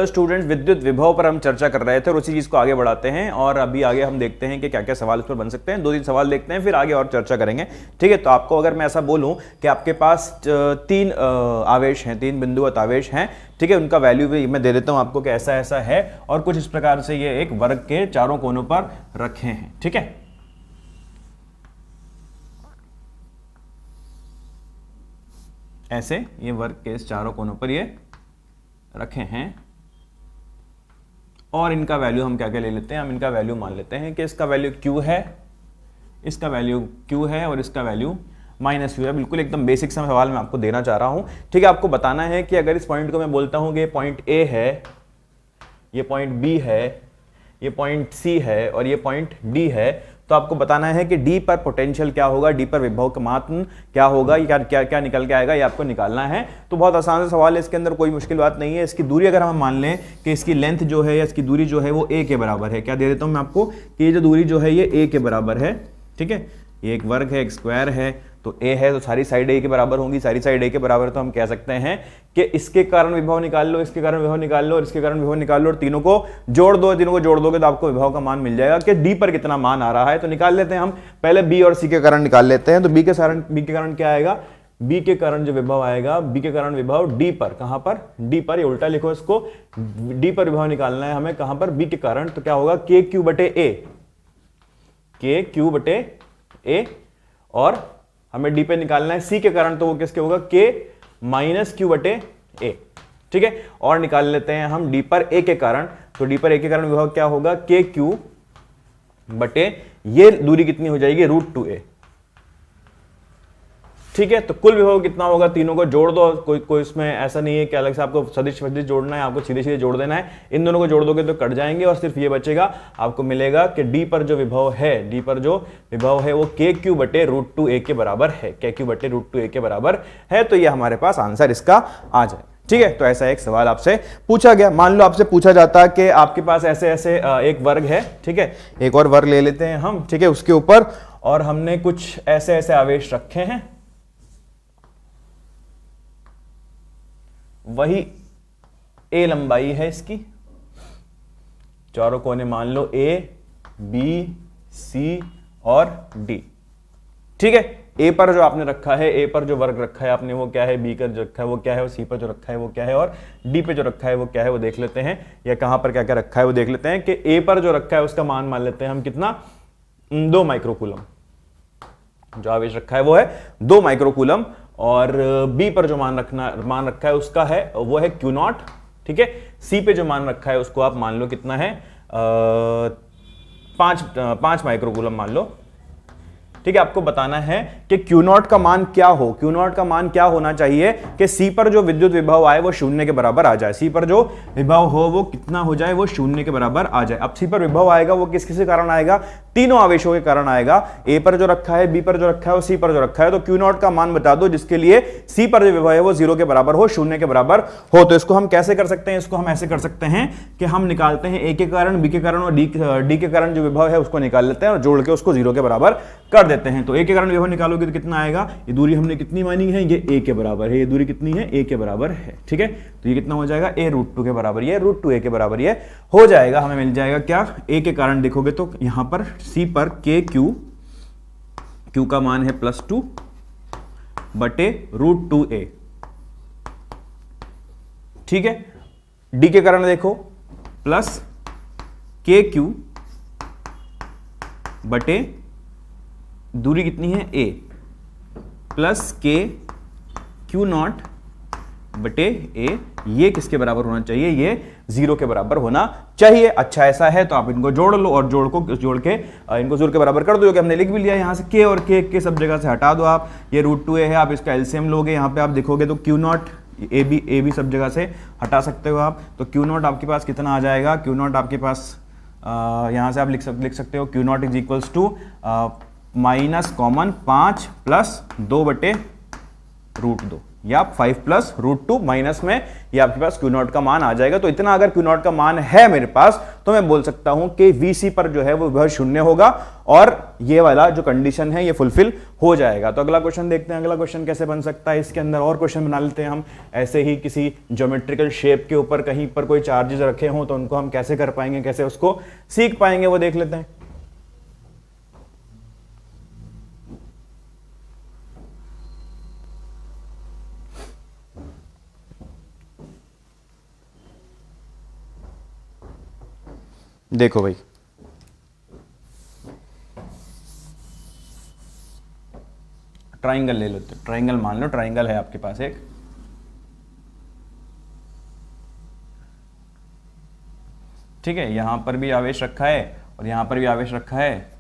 Students, विद्युत विभव पर हम चर्चा कर रहे थे और उसी चीज को आगे बढ़ाते हैं और अभी आगे हम देखते हैं कि क्या क्या सवाल इस पर बन सकते हैं। 2-3 सवाल देखते हैं फिर आगे और चर्चा करेंगे। ठीक है, तो आपको अगर मैं ऐसा बोलूं कि आपके पास 3 आवेश हैं, 3 बिंदुवत आवेश हैं, ठीक है, उनका वैल्यू भी मैं दे देता हूं आपको कि ऐसा ऐसा है और कुछ इस प्रकार से ये एक वर्ग के चारों कोनों पर रखे हैं। ठीक है, ऐसे ये वर्ग के इस चारों कोनों पर ये रखे हैं और इनका वैल्यू हम क्या क्या ले लेते हैं, हम इनका वैल्यू मान लेते हैं कि इसका वैल्यू q है, इसका वैल्यू q है और इसका वैल्यू -q है। बिल्कुल एकदम बेसिक सा सवाल मैं आपको देना चाह रहा हूं। ठीक है, आपको बताना है कि अगर इस पॉइंट को मैं बोलता हूं कि ये पॉइंट A है, ये पॉइंट B है, ये पॉइंट C है और ये पॉइंट D है, तो आपको बताना है कि D पर पोटेंशियल क्या होगा, D पर विभव का मान क्या होगा, ये क्या क्या क्या निकल के आएगा, ये आपको निकालना है। तो बहुत आसान सा सवाल है, इसके अंदर कोई मुश्किल बात नहीं है। इसकी दूरी अगर हम मान लें कि इसकी लेंथ जो है या इसकी दूरी जो है वो a के बराबर है, क्या दे देता हूं मैं आपको कि ये जो दूरी जो है ये a के बराबर है। ठीक है, ये एक वर्ग है, एक स्क्वायर है, तो a है तो सारी साइड a के बराबर होंगी, सारी साइड a के बराबर, तो हम कह सकते हैं कि इसके कारण विभव निकाल लो, इसके कारण विभव निकाल लो और इसके कारण विभव निकाल लो और तीनों को जोड़ दो, तीनों को जोड़ दोगे तो आपको विभव का मान मिल जाएगा कि d पर कितना मान आ रहा है। तो निकाल लेते हैं हम, पहले b और c के कारण निकाल लेते हैं। तो b के कारण क्या आएगा, b के कारण जो विभव आएगा, b के कारण विभव d पर, कहां पर, d पर, ये उल्टा लिखो इसको, d पर विभव निकालना है हमें, कहां पर, b के कारण, तो क्या होगा kq बटे a, kq बटे a, और हमें d पे निकालना है c के कारण, तो वो किसके होगा, k माइनस q बटे a। ठीक है, और निकाल लेते हैं हम d पर a के कारण, तो d पर a के कारण विभव क्या होगा, kq बटे ये दूरी कितनी हो जाएगी, √2a। ठीक है, तो कुल विभव कितना होगा, तीनों को जोड़ दो, कोई इसमें ऐसा नहीं है कि अलग से आपको सदिश सदिश जोड़ना है, आपको सीधे सीधे जोड़ देना है। इन दोनों को जोड़ दोगे तो कट जाएंगे और सिर्फ ये बचेगा, आपको मिलेगा कि d पर जो विभव है, d पर जो विभव है वो kq बटे √2a के बराबर है, kq बटे √2a के बराबर है। तो ये हमारे पास आंसर इसका आ जाए। ठीक है, तो ऐसा एक सवाल आपसे पूछा गया। मान लो आपसे पूछा जाता है कि आपके पास ऐसे ऐसे एक वर्ग है, ठीक है, एक और वर्ग ले लेते हैं हम, ठीक है, उसके ऊपर और हमने कुछ ऐसे ऐसे आवेश रखे हैं, वही a लंबाई है इसकी, चारों कोने मान लो a, b, c और d। ठीक है, a पर जो आपने रखा है, a पर जो वर्ग रखा है आपने वो क्या है, b पर जो रखा है वो क्या है, और c पर जो रखा है वो क्या है, और d पे जो रखा है वो क्या है, वो देख लेते हैं, या कहां पर क्या क्या रखा है वो देख लेते हैं। कि a पर जो रखा है उसका मान मान लेते हैं हम कितना, 2 माइक्रोकूलम, जो आवेश रखा है वो है 2 माइक्रोकूलम, और b पर जो मान रखा है उसका है वो है Q0। ठीक है, c पे जो मान रखा है उसको आप मान लो कितना है, 5 माइक्रोकूलम मान लो। ठीक है, आपको बताना है कि Q0 का मान क्या हो, Q0 का मान क्या होना चाहिए कि C पर जो विद्युत विभव आए वो 0 के बराबर आ जाए, C पर जो विभव हो वो कितना हो जाए, वो 0 के बराबर आ जाए। अब C पर विभव आएगा वो किस किस कारण आएगा, तीनों आवेशों के कारण आएगा, A पर जो रखा है, B पर जो रखा है और C पर जो रखा है। तो Q0 का मान बता दो जिसके लिए C पर जो विभव है वो 0 के बराबर हो, 0 के बराबर हो। तो इसको हम कैसे कर सकते हैं, इसको हम ऐसे कर सकते हैं कि हम निकालते हैं A के कारण, B के कारण और D के कारण जो विभव है उसको निकाल लेते हैं और जोड़ के उसको 0 के बराबर कर देते हैं। तो a के कारण विभव निकालोगे तो कितना आएगा, ये दूरी हमने कितनी मानी है, ये a के बराबर है, ये दूरी कितनी है, a के बराबर है। ठीक है, तो ये कितना हो जाएगा, a √2 के बराबर, ये √2a के बराबर ये हो जाएगा। हमें मिल जाएगा क्या, a के कारण देखोगे तो यहां पर c पर q का मान है +2 बटे √2a। ठीक है, d के कारण देखो प्लस kq बटे दूरी कितनी है a प्लस k Q0 बटे a, ये किसके बराबर होना चाहिए, ये 0 के बराबर होना चाहिए। अच्छा ऐसा है तो आप इनको जोड़ लो और जोड़ के इनको 0 के बराबर कर दो, कि हमने लिख भी लिया। यहाँ से k और k सब जगह से हटा दो आप, ये √2a है, आप इसका एलसीएम लोगे, यहाँ पे आप देखोगे तो Q0 a भी सब जगह से हटा सकते हो आप। तो Q0 आपके पास कितना आ जाएगा, Q0 आपके पास यहाँ से आप लिख सकते हो Q0 is equals to minus common 5 + 2 बटे √2। या 5 प्लस √2 माइनस में ये आपके पास Q नॉट का मान आ जाएगा। तो इतना अगर Q नॉट का मान है मेरे पास तो मैं बोल सकता हूं कि VC पर जो है वो विभव 0 होगा और ये वाला जो कंडीशन है ये फुलफिल हो जाएगा। तो अगला क्वेश्चन देखते हैं, अगला क्वेश्चन कैसे बन सकता है। इसके अंदर और क्वेश्चन बना लेते हैं हम, ऐसे ही किसी ज्योमेट्रिकल शेप के ऊपर कहीं पर कोई चार्जेस रखे हों तो उनको हम कैसे कर पाएंगे, कैसे उसको सीख पाएंगे, वो देख लेते हैं। देखो भाई, ट्राइंगल ले लो, ट्राइंगल मान लो, ट्राइंगल है आपके पास एक, ठीक है, यहां पर भी आवेश रखा है और यहां पर भी आवेश रखा है,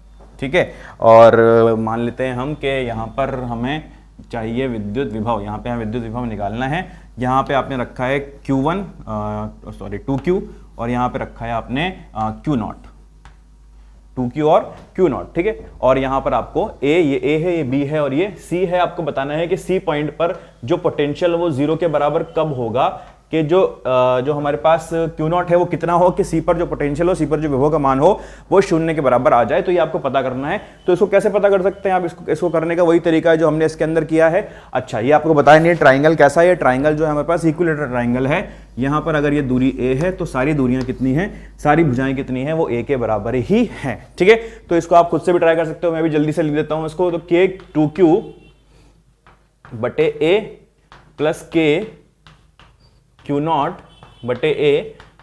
ठीक है। और मान लेते हैं हम कि यहां पर हमें चाहिए विद्युत विभव, यहां पे हमें विद्युत विभव निकालना है। यहां पे आपने रखा है Q1 सॉरी 2Q और यहां पे रखा है आपने Q नॉट, 2Q और Q नॉट, ठीक है। और यहां पर आपको ये A है, ये B है और ये C है। आपको बताना है कि C पॉइंट पर जो पोटेंशियल वो 0 के बराबर कब होगा, कि जो हमारे पास Q नॉट है वो कितना हो कि C पर जो पोटेंशियल हो, C पर जो विभव का मान हो वो 0 के बराबर आ जाए। तो ये आपको पता करना है। तो इसको कैसे पता कर सकते हैं आप, इसको करने का वही तरीका है जो हमने इसके अंदर किया है। अच्छा, ये आपको बताया नहीं ट्राइंगल कैसा है। ट्राइंगल जो है हमारे पास इक्विलेटरल ट्राइंगल है। यहां पर अगर ये दूरी A है तो सारी दूरियां कितनी हैं, सारी भुजाएं कितनी हैं, वो A के बराबर ही हैं, ठीक है। तो इसको आप खुद से भी ट्राई कर सकते हो, मैं भी जल्दी से लिख देता हूं इसको। तो K 2Q बटे A plus K Q not बटे A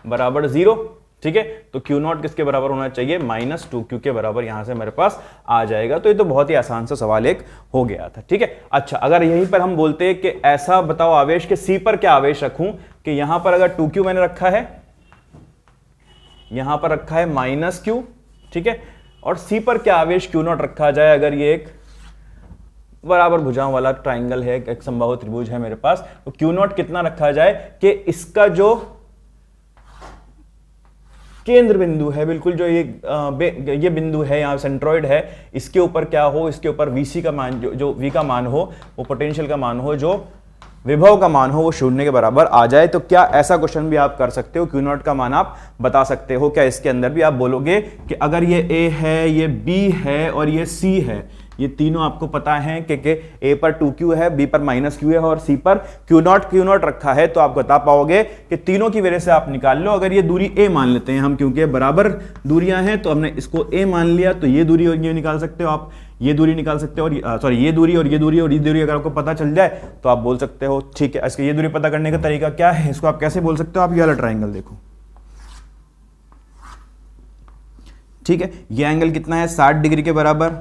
बराबर 0, ठीक है। तो Q नॉट किसके बराबर होना चाहिए, -2Q के बराबर यहां से मेरे पास आ जाएगा। तो ये तो बहुत ही आसान सा सवाल एक हो गया था, ठीक है। अच्छा, अगर यहीं पर हम बोलते हैं कि ऐसा बताओ आवेश के C पर क्या आवेश रखूं, कि यहां पर अगर 2Q मैंने रखा है, यहां पर रखा है -Q, ठीक है, और C पर क्या आवेश Q नॉट रखा जाए। अगर ये एक बराबर भुजाओं वाला ट्राइंगल है, एक समबाहु त्रिभुज है मेरे पास, तो Q नॉट कितना रखा जाए कि इसका जो केंद्र बिंदु है, बिल्कुल जो ये बिंदु है यहाँ सेंट्रॉइड है, इसके ऊपर क्या हो, इसके ऊपर VC का मान, जो V का मान हो, वो पोटेंशियल का मान हो, जो विभव का मान हो, वो 0 के बराबर आ जाए। तो क्या ऐसा क्वेश्चन भी आप कर सकते हो, Q नॉट का मान आप बता सकते हो क्या। इसके अंदर भी आप बोलोगे कि अगर ये A है, ये B है और ये C है, ये तीनों आपको पता है कि A पर 2Q है, B पर -Q है और C पर Q नॉट रखा है, तो आप बता पाओगे कि तीनों की वजह से आप निकाल लो। अगर ये दूरी A मान लेते हैं हम, क्योंकि बराबर दूरियां हैं तो हमने इसको A मान लिया, तो ये दूरी और ये निकाल सकते हो आप, ये दूरी निकाल सकते हो, और सॉरी ये दूरी और ये दूरी और ये दूरी अगर आपको पता चल जाए तो आप बोल सकते हो, ठीक है। इसका ये दूरी पता करने का तरीका क्या है, इसको आप कैसे बोल सकते हो, आप ये वाला ट्राइंगल देखो, ठीक है। ये एंगल कितना है, 60 डिग्री के बराबर।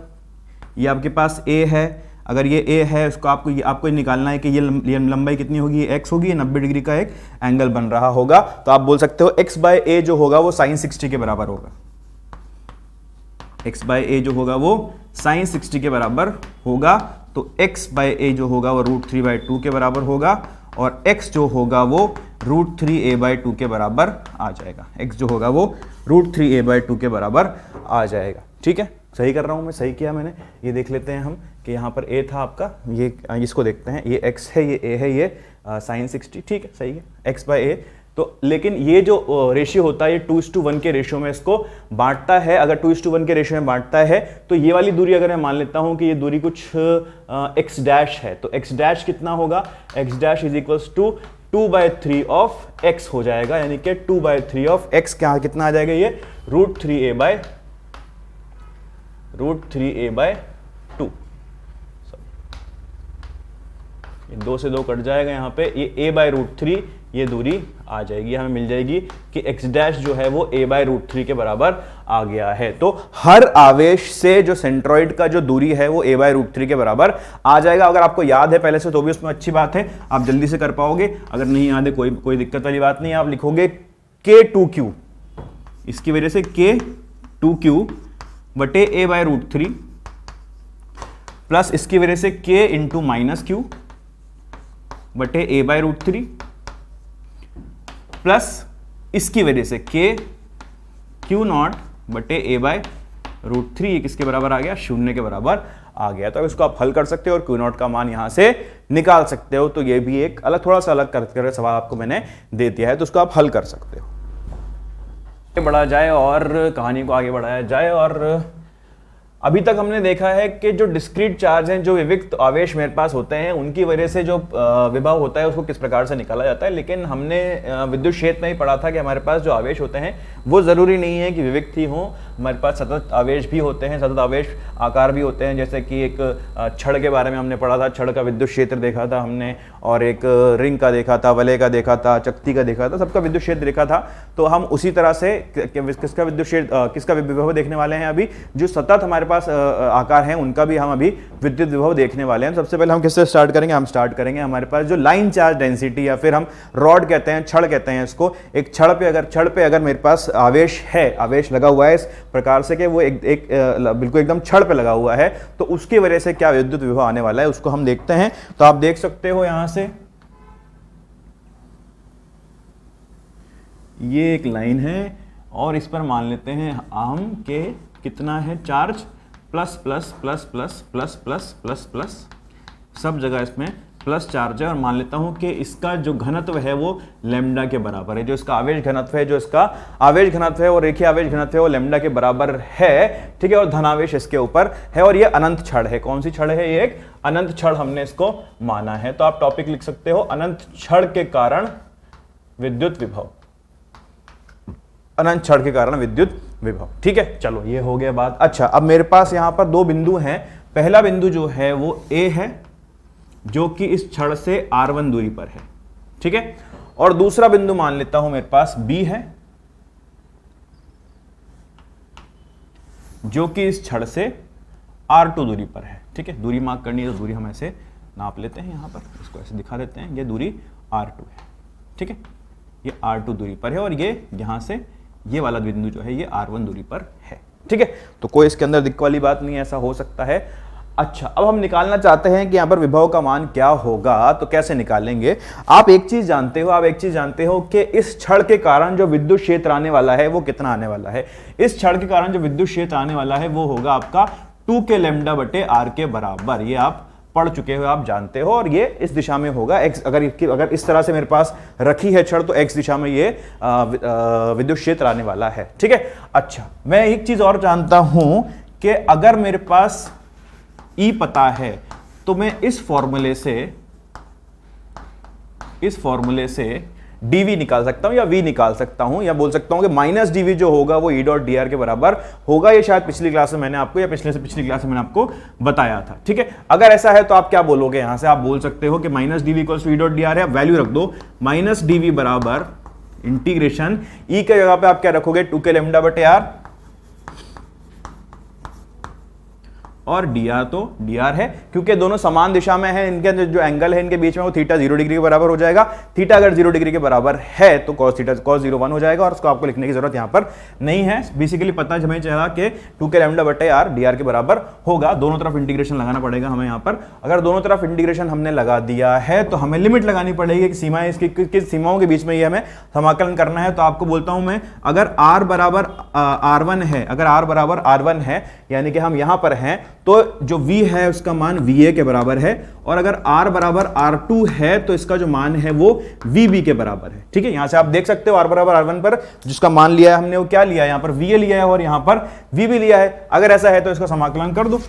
ये आपके पास A है, अगर ये A है उसको आपको निकालना है कि ये लंबाई कितनी होगी, ये x होगी, ये 90 डिग्री का एक एंगल बन रहा होगा। तो आप बोल सकते हो x बाय A जो होगा वो sin 60 के बराबर होगा, x बाय A जो होगा वो sin 60 के बराबर होगा। तो x बाय A जो होगा वो √3/2 के बराबर होगा और x जो होगा वो √3a/2 के बराबर आ जाएगा। x जो होगा वो √3a/2 के बराबर आ जाएगा, ठीक है। सही कर रहा हूं मैं, सही किया मैंने। ये देख लेते हैं हम कि यहाँ पर A था आपका, ये इसको देखते हैं, ये x है, ये A है, ये sin 60, ठीक है, सही है, x बाय A। तो लेकिन ये जो रेशियो होता है ये 2:1 के रेशियो में इसको बांटता है। अगर 2:1 के रेशियो में बांटता है तो ये वाली दूरी अगर मैं मान लेता हूं कि ये दूरी कुछ x डैश है, तो x डैश कितना होगा, x dash is equals to 2/3 of x हो जाएगा, यानी कि 2/3 ऑफ x क्या कितना आ जाएगा, ये √3a/2। ये 2 से 2 कट जाएगा, यहाँ पे ये a/√3 ये दूरी आ जाएगी, हमें मिल जाएगी कि x डैश जो है वो a/√3 के बराबर आ गया है। तो हर आवेश से जो सेंट्रॉइड का जो दूरी है वो a/√3 के बराबर आ जाएगा। अगर आपको याद है पहले से तो भी उसमें अच्छी बात है, आप जल्दी से कर पाओगे। अगर नहीं याद है कोई दिक्कत वाली बात नहीं, आप लिखोगे K2Q, इसकी वजह से K2Q बटे a/√3 प्लस इसकी वजह से K इंटू -Q बटे a/√3 प्लस इसकी वजह से Q नॉट बटे a/√3, किसके बराबर आ गया, 0 के बराबर आ गया। तो इसको आप हल कर सकते हो और क्यू नॉट का मान यहां से निकाल सकते हो। तो ये भी एक अलग, थोड़ा सा अलग करके सवाल आपको मैंने दे दिया है, तो उसको आप हल कर सकते हो। बढ़ा जाए और कहानी को आगे बढ़ाया जाए। और अभी तक हमने देखा है कि जो डिस्क्रीट चार्ज हैं, जो विविक्त आवेश मेरे पास होते हैं, उनकी वजह से जो विभव होता है उसको किस प्रकार से निकाला जाता है। लेकिन हमने विद्युत क्षेत्र में ही पढ़ा था कि हमारे पास जो आवेश होते हैं वो जरूरी नहीं है कि विविक्त ही हों, हमारे पास सतत आवेश भी होते हैं, सतत आवेश आकार भी होते हैं। जैसे कि एक छड़ के बारे में हमने पढ़ा था, छड़ का विद्युत क्षेत्र देखा था हमने, और एक रिंग का देखा था, वलय का देखा था, चकती का देखा था, सबका विद्युत क्षेत्र देखा था। तो हम उसी तरह से किसका विद्युत क्षेत्र, किसका विभव देखने वाले हैं अभी, जो सतत हमारे पास आकार हैं उनका भी हम अभी विद्युत विभव देखने वाले हैं। सबसे पहले हम किससे स्टार्ट करेंगे, हम स्टार्ट करेंगे हमारे पास जो लाइन चार्ज डेंसिटी, या फिर हम रॉड कहते हैं, छड़ कहते हैं इसको। एक छड़ पे अगर मेरे पास आवेश है, आवेश लगा हुआ है इस प्रकार से कि वो एक बिल्कुल एकदम छड़ पे लगा हुआ है, तो उसकी वजह से क्या विद्युत विभव आने वाला है उसको हम देखते हैं। तो आप देख सकते हो यहां से ये एक लाइन है और इस पर मान लेते हैं हम के कितना है charge, plus plus plus plus plus plus plus plus, सब जगह इसमें प्लस चार्ज है। और मान लेता हूं कि इसका जो घनत्व है वो लैम्डा के बराबर है, जो इसका आवेश घनत्व है, जो इसका आवेश घनत्व है वो रेखीय आवेश घनत्व है वो लैम्डा के बराबर है, ठीक है। और धनावेश इसके ऊपर है और ये अनंत छड़ है। कौन सी छड़ है, ये एक अनंत छड़ हमने इसको माना है। तो आप टॉपिक लिख सकते हो अनंत छड़ के कारण विद्युत विभव, अनंत छड़ के कारण विद्युत विभव, ठीक है। चलो ये हो गया बात। अच्छा, अब मेरे पास यहां पर दो बिंदु हैं। पहला बिंदु जो है वो A है, जो कि इस छड़ से R1 दूरी पर है, ठीक है। और दूसरा बिंदु मान लेता हूं मेरे पास B है, जो कि इस छड़ से R2 दूरी पर है, ठीक है। दूरी मार्क करनी है तो दूरी हम ऐसे नाप लेते हैं, यहां पर इसको ऐसे दिखा देते हैं, ये दूरी R2 है, ठीक है। ये R2 दूरी पर है और ये यहां से ये वाला बिंदु जो है ये R1 दूरी पर है, ठीक है। तो कोई इसके अंदर दिक्कत वाली बात नहीं है, ऐसा हो सकता है। अच्छा, अब हम निकालना चाहते हैं कि यहां पर विभव का मान क्या होगा, तो कैसे निकालेंगे। आप एक चीज जानते हो कि इस छड़ के कारण जो विद्युत क्षेत्र आने वाला है वो कितना आने वाला है। इस छड़ के कारण जो विद्युत क्षेत्र आने वाला है वो होगा आपका 2k लैम्डा बटे r के बराबर। ये आप पढ़ चुके हो, आप जानते हो। और ये इस दिशा में होगा x, अगर इस तरह से मेरे पास रखी है छड़ तो x दिशा में ये विद्युत क्षेत्र आने वाला है, ठीक है। अच्छा, मैं एक चीज और जानता हूं कि अगर मेरे पास E पता है तो मैं इस फॉर्मूले से dv निकाल सकता हूं या v निकाल सकता हूं, या बोल सकता हूं कि माइनस dv जो होगा वो E डॉट dr के बराबर होगा। ये शायद पिछली क्लास में मैंने आपको, या पिछले से पिछली क्लास में मैंने आपको बताया था, ठीक है। अगर ऐसा है तो आप क्या बोलोगे, यहां से आप बोल सकते हो कि minus dv equals to E dot dr है, वैल्यू रख दो माइनस dv बराबर इंटीग्रेशन E के जगह पे आप क्या रखोगे 2k लैम्डा बटे r, और dr तो dr है, क्योंकि दोनों समान दिशा में है, इनके जो एंगल है इनके बीच में वो थीटा 0 डिग्री के बराबर हो जाएगा। थीटा अगर 0 डिग्री के बराबर है तो cos थीटा cos 0 1 हो जाएगा, और उसको आपको लिखने की जरूरत यहां पर नहीं है। बेसिकली पता हमें चला कि 2k लैम्डा बटे r dr के बराबर होगा। दोनों तरफ इंटीग्रेशन लगाना पड़ेगा हमें यहां पर। अगर दोनों तरफ इंटीग्रेशन हमने लगा दिया है तो हमें लिमिट लगानी पड़ेगी कि सीमाएं, इसकी किस सीमाओं के बीच में ये हमें समाकलन करना है। तो आपको बोलता हूं मैं, अगर r बराबर r1 है, अगर r बराबर r1 है, यानी कि हम यहां पर हैं, तो जो v है उसका मान va के बराबर है, और अगर r बराबर r2 है तो इसका जो मान है वो vb के बराबर है, ठीक है। यहां से आप देख सकते हो r बराबर r1 पर जिसका मान लिया है हमने वो क्या लिया है, यहां पर va लिया है और यहां पर vb लिया है। अगर ऐसा है तो इसका समाकलन कर दो,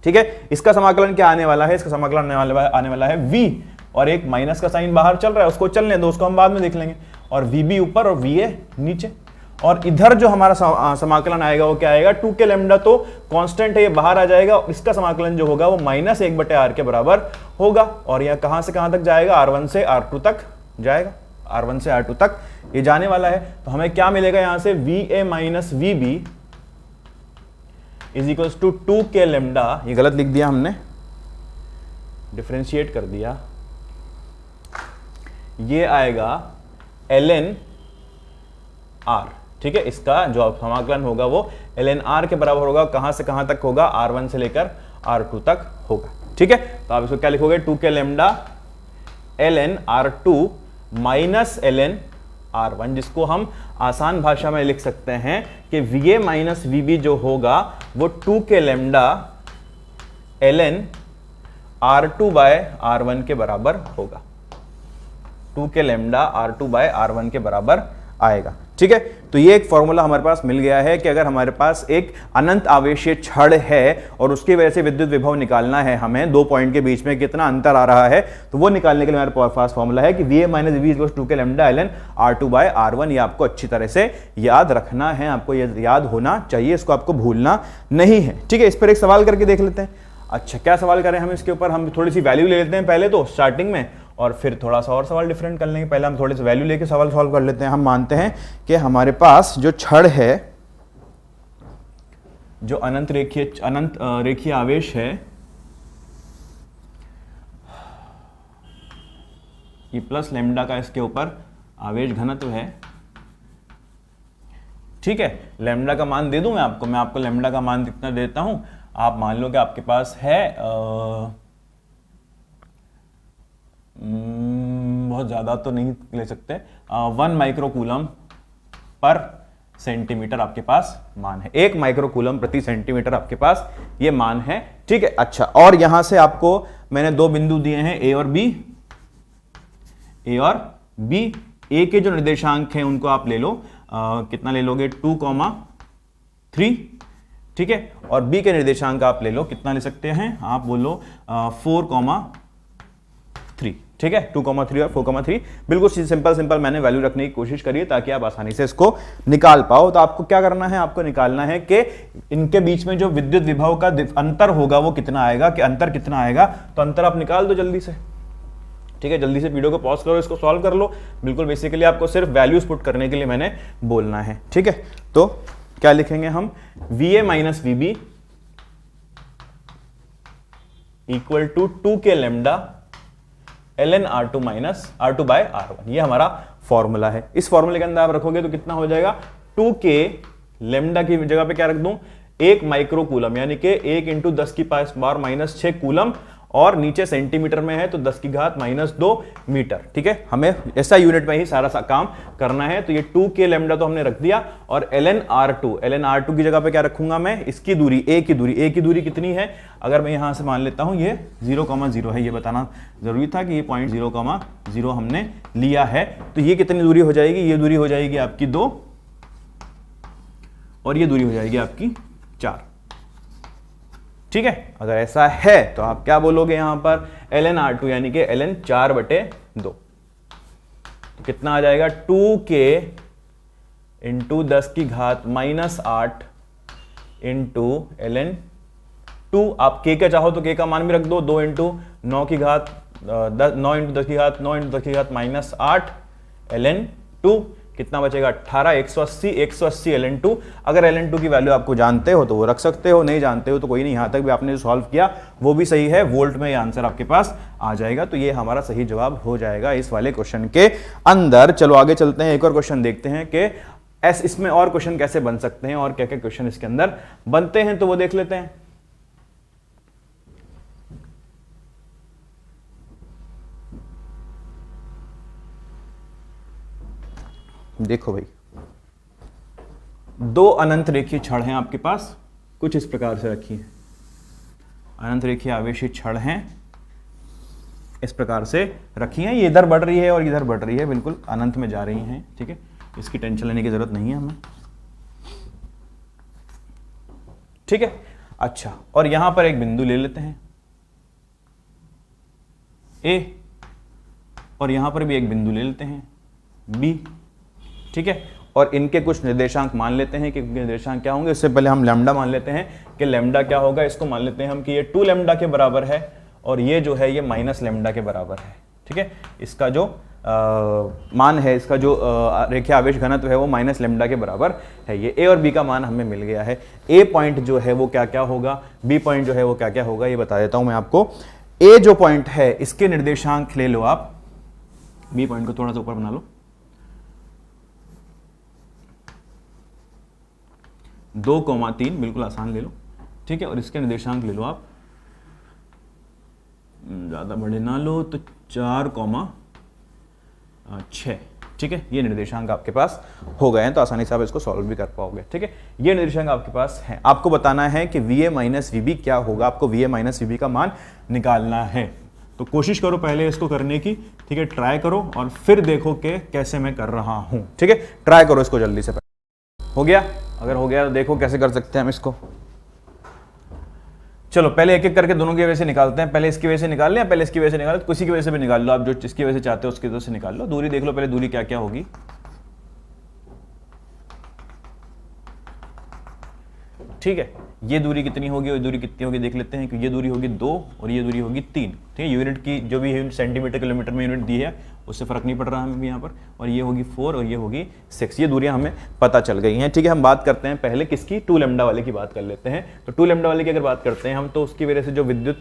ठीक है। इसका समाकलन क्या आने वाला है, इसका समाकलन आने वाला है v, और एक माइनस का साइन बाहर चल रहा है उसको चलने दो, उसको हम बाद में देख लेंगे, और vb ऊपर और va नीचे। और इधर जो हमारा समाकलन आएगा वो क्या आएगा, 2k लैम्डा तो कांस्टेंट है, ये बाहर आ जाएगा, और इसका समाकलन जो होगा वो माइनस 1 बटे r के बराबर होगा। और यह कहां से कहां तक जाएगा, r1 से r2 तक जाएगा, r1 से r2 तक ये जाने वाला है। तो हमें क्या मिलेगा यहां से, va minus vb is equals to 2k lambda, ये गलत लिख दिया हमने, डिफरेंशिएट कर दिया, ये आएगा ln r, ठीक है। इसका जो समाकलन होगा वो ln r के बराबर होगा। कहां से कहां तक होगा, r1 से लेकर r2 तक होगा, ठीक है। तो आप इसको क्या लिखोगे, 2k lambda ln r2 minus ln r1, जिसको हम आसान भाषा में लिख सकते हैं कि va माइनस vb जो होगा वो 2k lambda ln R2 bye R1 के बराबर होगा। 2 K lambda R2 bye R1 के बराबर आएगा। ठीक है, तो ये एक फॉर्मूला हमारे पास मिल गया है कि अगर हमारे पास एक अनंत आवेशीय छड़ है और उसकी वजह से विद्युत विभव निकालना है, हमें दो पॉइंट के बीच में कितना अंतर आ रहा है, तो वो निकालने के लिए हमारे पास फॉर्मूला है कि VA minus VB equals 2 K lambda ln R2 bye R1। ये आपको अच्छी तरह से याद रखना है, आपको ये याद होना चाहिए, इसको आपको भूलना नहीं है। ठीक है, इस पर एक सवाल करके देख लेते हैं। अच्छा, क्या सवाल करें हम इसके ऊपर? हम थोड़ी सी वैल्यू ले लेते हैं पहले तो स्टार्टिंग में, और फिर थोड़ा सा और सवाल डिफरेंट कर लेंगे। पहले हम थोड़े से वैल्यू लेके सवाल सॉल्व कर लेते हैं। हम मानते हैं कि हमारे पास जो छड़ है, जो अनंत रेखीय आवेश है, ये प्लस लेमडा का इसके ऊपर आवेश घनत्व है। ठीक है, लेमडा का मान दे दूं मैं आपको लेमडा का मान कितना देता हूं। आप मान लो कि आपके पास है बहुत ज़्यादा तो नहीं ले सकते, 1 माइक्रोकूलम पर सेंटीमीटर आपके पास मान है। 1 माइक्रोकूलम प्रति सेंटीमीटर आपके पास ये मान है। ठीक है, अच्छा, और यहां से आपको मैंने दो बिंदु दिए हैं ए और बी। ए के जो निर्देशांक हैं उनको आप ले लो, कितना ले लोगे? 2,3। ठीक है, और बी के निर्देशांक आप ले लो, कितना ले सकते हैं आप? बोलो 4,3। ठीक है, 2,3 और 4,3। बिल्कुल सिंपल मैंने वैल्यू रखने की कोशिश करी है ताकि आप आसानी से इसको निकाल पाओ। तो आपको क्या करना है? आपको निकालना है कि इनके बीच में जो विद्युत विभव का अंतर होगा वो कितना आएगा, कि अंतर कितना आएगा। तो अंतर आप निकाल दो जल्दी से। ठीक है, जल्दी से वीडियो को पॉज करो, इसको सॉल्व कर लो। बिल्कुल बेसिकली आपको सिर्फ वैल्यूज पुट करने के लिए मैंने बोलना है। ठीक है, तो क्या लिखेंगे हम? VA minus VB equal to 2 K lambda ln R2 minus R2 bye R1। ये हमारा फॉर्मूला है। इस फॉर्मूले के अंदर आप रखोगे तो कितना हो जाएगा? 2 के लेमडा की जगह पे क्या रख दूं? 1 माइक्रोकूलम, यानी कि 1 इंटू 10 की पावर माइनस 6 कूलम, और नीचे सेंटीमीटर में है तो 10 की घात माइनस 2 मीटर। ठीक है, हमें ऐसा यूनिट में ही सारा काम करना है। तो ये 2 के लेमडा तो हमने रख दिया, और ln R2 की जगह पे क्या रखूंगा मैं? इसकी दूरी, ए की दूरी कितनी है? अगर मैं यहां से मान लेता हूं ये 0,0 है, ये बताना जरूरी था कि ये पॉइंट 0,0 हमने लिया है। तो ये कितनी दूरी हो जाएगी? ये दूरी हो जाएगी आपकी 2, और ये दूरी हो जाएगी आपकी 4। ठीक है, अगर ऐसा है तो आप क्या बोलोगे यहां पर? ln R2 यानी कि ln 4/2। तो कितना आ जाएगा? 2k इंटू 10 की घात माइनस 8 इंटू ln 2। आप k का चाहो तो k का मान भी रख दो, 2 इंटू 9 की घात 9 इंटू 10 की घात 9 इंटू 10 की घात माइनस 8 ln 2। कितना बचेगा? 18, 180 ln 2। अगर ln 2 की वैल्यू आपको जानते हो तो वो रख सकते हो, नहीं जानते हो तो कोई नहीं। यहां तक भी आपने जो सॉल्व किया वो भी सही है, वोल्ट में ये आंसर आपके पास आ जाएगा। तो ये हमारा सही जवाब हो जाएगा इस वाले क्वेश्चन के अंदर। चलो आगे चलते हैं, एक और क्वेश्चन देखते हैं कि इसमें और क्वेश्चन कैसे बन सकते हैं और क्या क्या क्वेश्चन इसके अंदर बनते हैं, तो वो देख लेते हैं। देखो भाई, दो अनंत रेखीय छड़ हैं आपके पास, कुछ इस प्रकार से रखी है। अनंत रेखीय आवेशीय छड़ हैं, इस प्रकार से रखी हैं। ये इधर बढ़ रही है और इधर बढ़ रही है, बिल्कुल अनंत में जा रही हैं। ठीक है, इसकी टेंशन लेने की जरूरत नहीं है हमें। ठीक है, अच्छा, और यहां पर एक बिंदु ले लेते हैं ए, और यहां पर भी एक बिंदु ले लेते हैं बी। ठीक है, और इनके कुछ निर्देशांक मान लेते हैं कि निर्देशांक क्या होंगे। इससे पहले हम लैम्डा मान लेते हैं कि लैम्डा क्या होगा। इसको मान लेते हैं हम कि ये 2 लैम्डा के बराबर है, और ये जो है ये माइनस लैम्डा के बराबर है। ठीक है, इसका जो मान है, इसका जो रेखीय आवेश घनत्व है वो माइनस लैम्डा के बराबर है। ये ए और बी का मान हमें मिल गया है। ए पॉइंट जो है वो क्या क्या होगा, बी पॉइंट जो है वो क्या क्या होगा, ये बता देता हूं मैं आपको। ए जो पॉइंट है इसके निर्देशांक ले लो आप, बी पॉइंट को थोड़ा सा ऊपर बना लो, 2,3, बिल्कुल आसान ले लो। ठीक है, और इसके निर्देशांक ले लो आप, ज़्यादा बड़े ना लो, तो 4,6। ठीक है, ये निर्देशांक आपके पास हो गए हैं तो आसानी से आप इसको सॉल्व भी कर पाओगे। ठीक है, ये निर्देशांक आपके पास है। आपको बताना है कि VA माइनस VB क्या होगा, आपको VA माइनस VB का मान निकालना है। तो कोशिश करो पहले इसको करने की, ठीक है, ट्राई करो और फिर देखो कि कैसे मैं कर रहा हूं। ठीक है, ट्राई करो इसको जल्दी से। हो गया? अगर हो गया तो देखो कैसे कर सकते हैं हम इसको। चलो पहले एक एक करके दोनों की वजह से निकालते हैं। पहले इसकी वजह से निकाल लें, पहले इसकी वजह से निकाल लो, किसी की वजह से भी निकाल लो, आप जो जिसकी वजह से चाहते हो उसकी वजह से निकाल लो। दूरी देख लो पहले, दूरी क्या क्या होगी। ठीक है, ये दूरी कितनी होगी और दूरी कितनी होगी देख लेते हैं कि ये दूरी होगी 2 और ये दूरी होगी 3। ठीक है, यूनिट की जो भी यूनिट सेंटीमीटर किलोमीटर में यूनिट दी है उससे फर्क नहीं पड़ रहा हमें यहाँ पर। और ये होगी 4 और ये होगी 6। ये दूरियां हमें पता चल गई हैं। ठीक है, हम बात करते हैं पहले किसकी, 2 लैम्डा वाले की बात कर लेते हैं। तो 2 लैम्डा वाले की अगर बात करते हैं हम, तो उसकी वजह से जो विद्युत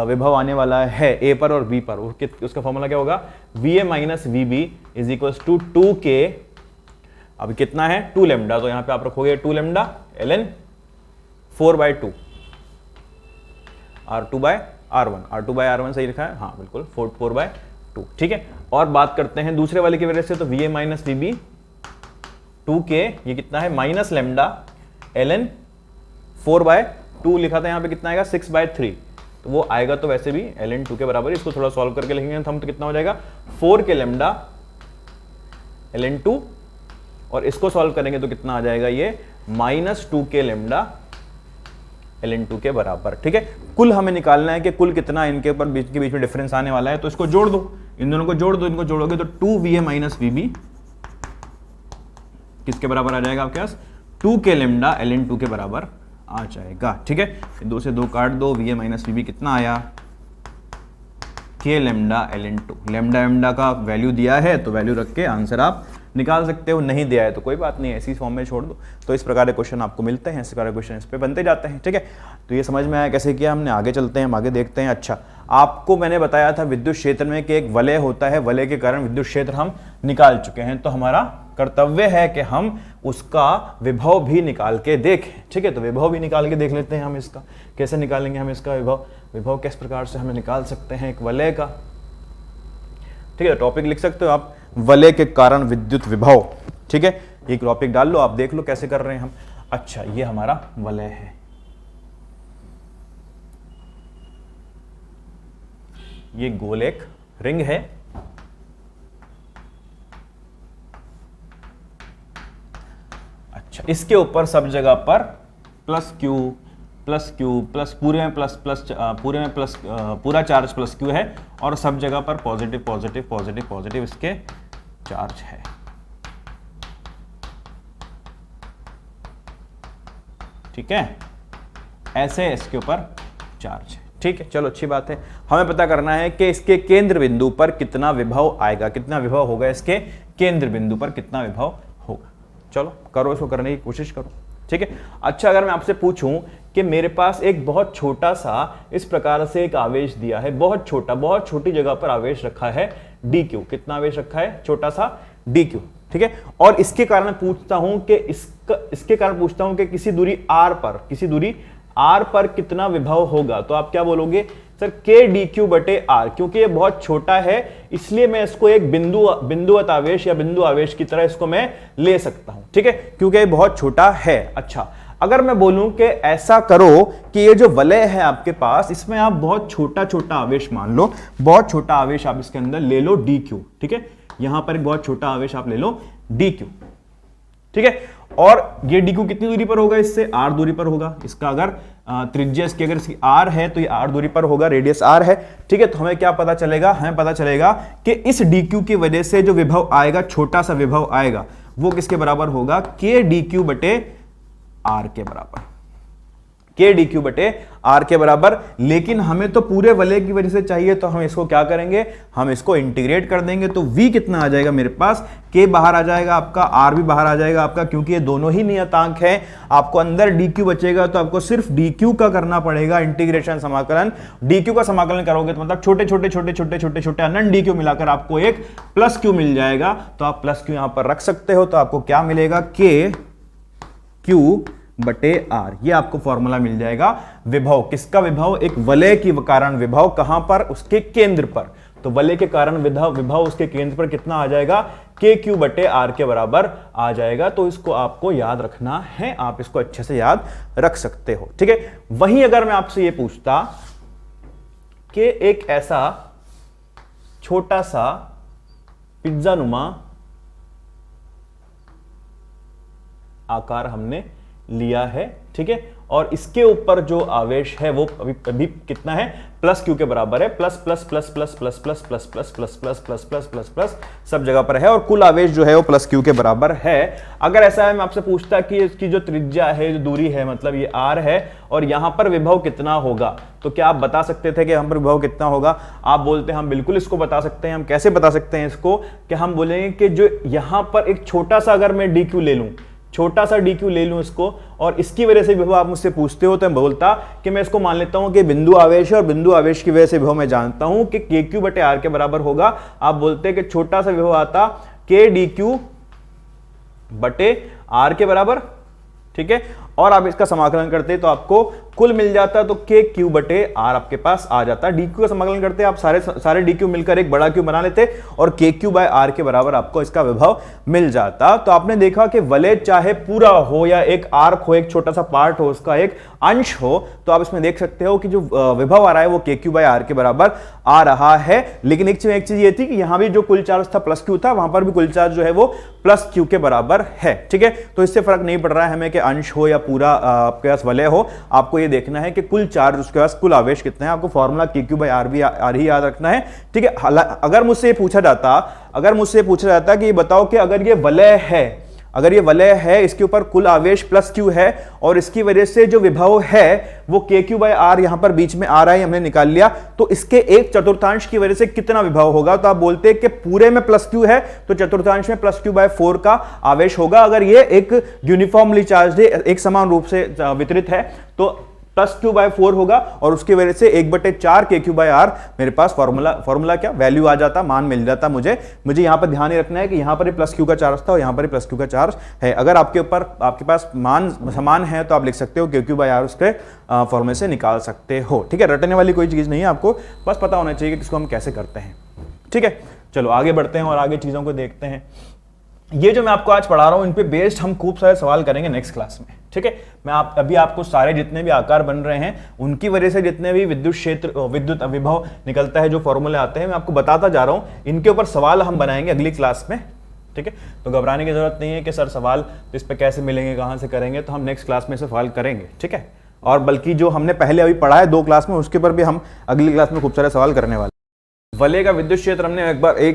विभव आने वाला है ए पर और बी पर, उसका फॉर्मूला क्या होगा, VA minus VB is equal to 2K। अब कितना है 2 लैम्डा, तो यहाँ पे आप रखोगे 2 लैम्डा ln 4/2 R2/R1 सही लिखा है, हाँ बिल्कुल 4/2। ठीक है, और बात करते हैं दूसरे वाले की वजह से, तो VA माइनस VB 2K, ये कितना है माइनस लैम्डा ln 4/2 लिखा था, यहाँ पे कितना आएगा 6/3। तो वो आएगा तो वैसे भी ln 2 के बराबर। इसको थोड़ा सॉल्व करके लिखेंगे हम तो कितना हो जाएगा 4 के लैम्डा ln 2, और इसको सॉल्व करेंगे तो कितना आ जाएगा ये माइनस 2 के लैम्डा ln 2 के बराबर। ठीक है, कुल हमें निकालना है कि कुल कितना इनके ऊपर बीच में डिफरेंस आने वाला है। तो इसको जोड़ दो, इन दोनों को जोड़ दो, इनको जोड़ोगे तो 2 VA माइनस VB किसके बराबर आ जाएगा आपके पास 2 के लैम्डा ln 2 के बराबर आ जाएगा। ठीक है, 2 से 2 काट दो, VA माइनस VB कितना आया K लैम्डा ln 2। लैम्डा का वैल्यू दिया है तो वैल्यू रख के आंसर आप निकाल सकते हो, नहीं दिया है तो कोई बात नहीं, ऐसी फॉर्म में छोड़ दो। तो इस प्रकार के क्वेश्चन आपको मिलते हैं, इस प्रकार के क्वेश्चन इस पे बनते जाते हैं। ठीक है, तो ये समझ में आया कैसे किया हमने। आगे चलते हैं, हम आगे देखते हैं। अच्छा, आपको मैंने बताया था विद्युत क्षेत्र में कि एक वलय होता है, वलय के कारण विद्युत क्षेत्र हम निकाल चुके हैं, तो हमारा कर्तव्य है कि हम उसका विभव भी निकाल के देखें। ठीक है, तो विभव भी निकाल के देख लेते हैं हम। इसका कैसे निकालेंगे हम इसका विभव किस प्रकार से हमें निकाल सकते हैं एक वलय का। ठीक है, टॉपिक लिख सकते हो आप, वलय के कारण विद्युत विभव। ठीक है, ये टॉपिक डाल लो, आप देख लो कैसे कर रहे हैं हम। अच्छा, ये हमारा वलय है, ये गोल एक रिंग है। अच्छा, इसके ऊपर सब जगह पर प्लस क्यू पूरे में पूरा चार्ज प्लस क्यू है, और सब जगह पर पॉजिटिव इसके चार्ज है। ठीक है, ऐसे इसके ऊपर चार्ज है। ठीक है, चलो अच्छी बात है। हमें पता करना है कि इसके केंद्र बिंदु पर कितना विभव आएगा, कितना विभव होगा, इसके केंद्र बिंदु पर कितना विभव होगा। चलो करो, इसको करने की कोशिश करो। ठीक है, अच्छा, अगर मैं आपसे पूछूं कि मेरे पास एक बहुत छोटा सा इस प्रकार से एक आवेश दिया है, बहुत छोटी जगह पर आवेश रखा है dq। कितना आवेश रखा है, छोटा सा dq। ठीक है, और इसके कारण पूछता हूं कि किसी दूरी r पर कितना विभव होगा। तो आप क्या बोलोगे सर, k dq बटे r। क्योंकि ये बहुत छोटा है इसलिए मैं इसको एक बिंदुवत आवेश या बिंदु आवेश की तरह इसको मैं ले सकता हूं। ठीक है, क्योंकि ये बहुत छोटा है। अच्छा, अगर मैं बोलूं कि ऐसा करो कि ये जो वलय है आपके पास, इसमें आप बहुत छोटा आवेश मान लो, बहुत छोटा आवेश आप इसके अंदर ले लो dq। ठीक है, यहां पर एक बहुत छोटा आवेश आप ले लो dq। ठीक है, और ये dq कितनी दूरी पर होगा, इससे r दूरी पर होगा। इसका अगर त्रिज्या इसकी अगर इसकी r है तो ये r दूरी पर होगा, रेडियस r है। ठीक है, तो हमें क्या पता चलेगा, हमें पता चलेगा कि इस dq की वजह से जो विभव आएगा, छोटा सा विभव आएगा, वो किसके बराबर होगा, k dq बटे r के बराबर, k dq बटे r के बराबर। लेकिन हमें तो पूरे वलय की वजह से चाहिए, तो हम इसको क्या करेंगे, हम इसको इंटीग्रेट कर देंगे। तो v कितना आ जाएगा मेरे पास, k बाहर आ जाएगा आपका, r भी बाहर आ जाएगा आपका, क्योंकि ये दोनों ही नियतांक है। आपको अंदर dq बचेगा, तो आपको सिर्फ dq का करना पड़ेगा इंटीग्रेशन, समाकलन। dq का समाकलन करोगे तो मतलब छोटे अनंत dq मिलाकर आपको एक प्लस q मिल जाएगा। तो आप प्लस q यहां पर रख सकते हो, तो आपको क्या मिलेगा, k q बटे r। ये आपको फॉर्मूला मिल जाएगा विभव, किसका विभव, एक वलय की कारण विभव, कहां पर, उसके केंद्र पर। तो वलय के कारण विभव उसके केंद्र पर कितना आ जाएगा, KQ बटे R के बराबर आ जाएगा। तो इसको आपको याद रखना है, आप इसको अच्छे से याद रख सकते हो, ठीक है। वहीं अगर मैं आपसे ये पूछता कि एक ऐसा छोटा सा पिज्जा नुमा आकार हमने लिया है, ठीक है, और इसके ऊपर जो आवेश है वो अभी कितना है, प्लस क्यू के बराबर है, plus plus plus plus plus plus plus plus plus plus plus plus plus plus सब जगह पर है, और कुल आवेश जो है वो प्लस क्यू के बराबर है। अगर ऐसा है, मैं आपसे पूछता कि इसकी जो त्रिज्या है, जो दूरी है, मतलब ये आर है, और यहां पर विभव कितना होगा, तो क्या आप बता सकते थे कि यहां पर विभव कितना होगा? आप बोलते हैं हम बिल्कुल इसको बता सकते हैं। हम कैसे बता सकते हैं इसको, कि हम बोलेंगे कि जो यहां पर एक छोटा सा अगर मैं डी क्यू ले लूं, छोटा सा डी क्यू ले लूं इसको, और इसकी वजह से विभव आप मुझसे पूछते हो, तो मैं बोलता कि मैं इसको मान लेता हूं कि बिंदु आवेश है, और बिंदु आवेश की वजह से विभव मैं जानता हूं कि के क्यू बटे आर के बराबर होगा। आप बोलते हैं कि छोटा सा विभव आता के डी क्यू बटे आर के बराबर, ठीक है, और आप इसका समाकलन करते तो आपको कुल मिल जाता, तो के क्यू बटे आर आपके पास आ जाता। डी क्यू का समाकलन करते आप सारे डी क्यू मिलकर एक बड़ा क्यू बना लेते, और के क्यू बाय आर के बराबर आपको इसका विभव मिल जाता। तो आपने देखा कि वलय चाहे पूरा हो या एक आर्क हो, एक छोटा सा पार्ट हो, उसका एक अंश हो, तो आप इसमें देख सकते हो कि जो विभव आ रहा है वो के क्यू बाय आर के बराबर आ रहा है। लेकिन एक चीज ये थी कि यहां भी जो कुल चार्ज था प्लस क्यू था, वहां पर भी कुल चार्ज जो है वो प्लस क्यू के बराबर है, ठीक है। तो इससे फर्क नहीं पड़ रहा है हमें कि अंश हो या पूरा आपके पास वलय हो, आपको ये देखना है कि कुल चार्ज, उसके पास कुल आवेश कितना है। आपको फॉर्मूला के क्यू बाय आर ही याद रखना है, ठीक है। अगर मुझसे पूछा जाता कि ये बताओ कि अगर ये वलय है, इसके ऊपर कुल आवेश प्लस क्यू है, और इसकी वजह से जो विभव है वो के क्यू बाय आर यहां पर बीच में आ रहा है, हमने निकाल लिया, तो इसके एक चतुर्थांश की वजह से कितना विभव होगा? तो आप बोलते हैं कि पूरे में प्लस क्यू है, तो चतुर्थांश में प्लस क्यू बाय 4 का आवेश होगा। अगर ये एक यूनिफॉर्मली चार्ज है, एक समान रूप से वितरित है, तो प्लस क्यू बाय 4 होगा, और उसकी वजह से 1/4 के क्यू बाय आर मेरे पास फॉर्मूला क्या वैल्यू आ जाता, मान मिल जाता। मुझे यहां पर ध्यान रखना है कि यहां पर प्लस क्यू का चार्ज था और यहां पर प्लस क्यू का चार्ज है। अगर आपके पास मान समान है तो आप लिख सकते हो के क्यू बाय आर, उसके फॉर्मूले से निकाल सकते हो, ठीक है। रटने वाली कोई चीज नहीं है, आपको बस पता होना चाहिए कि इसको हम कैसे करते हैं, ठीक है। चलो आगे बढ़ते हैं और आगे चीजों को देखते हैं। ये जो मैं आपको आज पढ़ा रहा हूं, इन पे बेस्ड हम खूब सारे सवाल करेंगे नेक्स्ट क्लास में, ठीक है। मैं अभी आपको सारे जितने भी आकार बन रहे हैं, उनकी वजह से जितने भी विद्युत विभव निकलता है, जो फॉर्मूले आते हैं, मैं आपको बताता जा रहा हूं। इनके ऊपर सवाल हम बनाएंगे अगली क्लास में, ठीक है। तो घबराने की जरूरत नहीं है कि सर सवाल इस पे कैसे मिलेंगे, कहां से करेंगे, तो हम नेक्स्ट क्लास में सवाल करेंगे, ठीक है। और बल्कि जो हमने पहले अभी पढ़ा है 2 क्लास में, उसके ऊपर भी हम अगली क्लास में खूब सारे सवाल करने वाले। वलय का विद्युत क्षेत्र हमने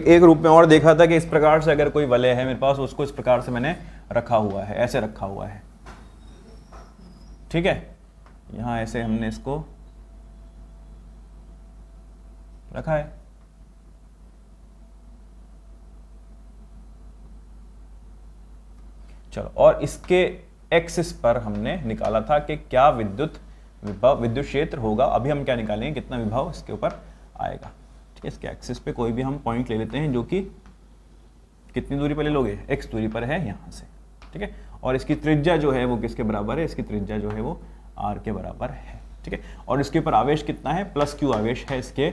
एक रूप में और देखा था कि इस प्रकार से अगर कोई वलय है मेरे पास, उसको इस प्रकार से मैंने रखा हुआ है, ऐसे रखा हुआ है, ठीक है। यहां ऐसे हमने इसको रखा है, चलो, और इसके एक्सिस पर हमने निकाला था कि क्या विद्युत क्षेत्र होगा। अभी हम क्या निकालेंगे, कितना विभव इसके ऊपर आएगा, ठीक है। इसके एक्सिस पे कोई भी हम पॉइंट ले लेते हैं जो कि कितनी दूरी पर ले लोगे, x दूरी पर है यहां से, ठीक है। और इसकी त्रिज्या जो है वो किसके बराबर है, इसकी त्रिज्या जो है वो r के बराबर है, ठीक है। और इसके ऊपर आवेश कितना है, प्लस क्यू आवेश है, इसके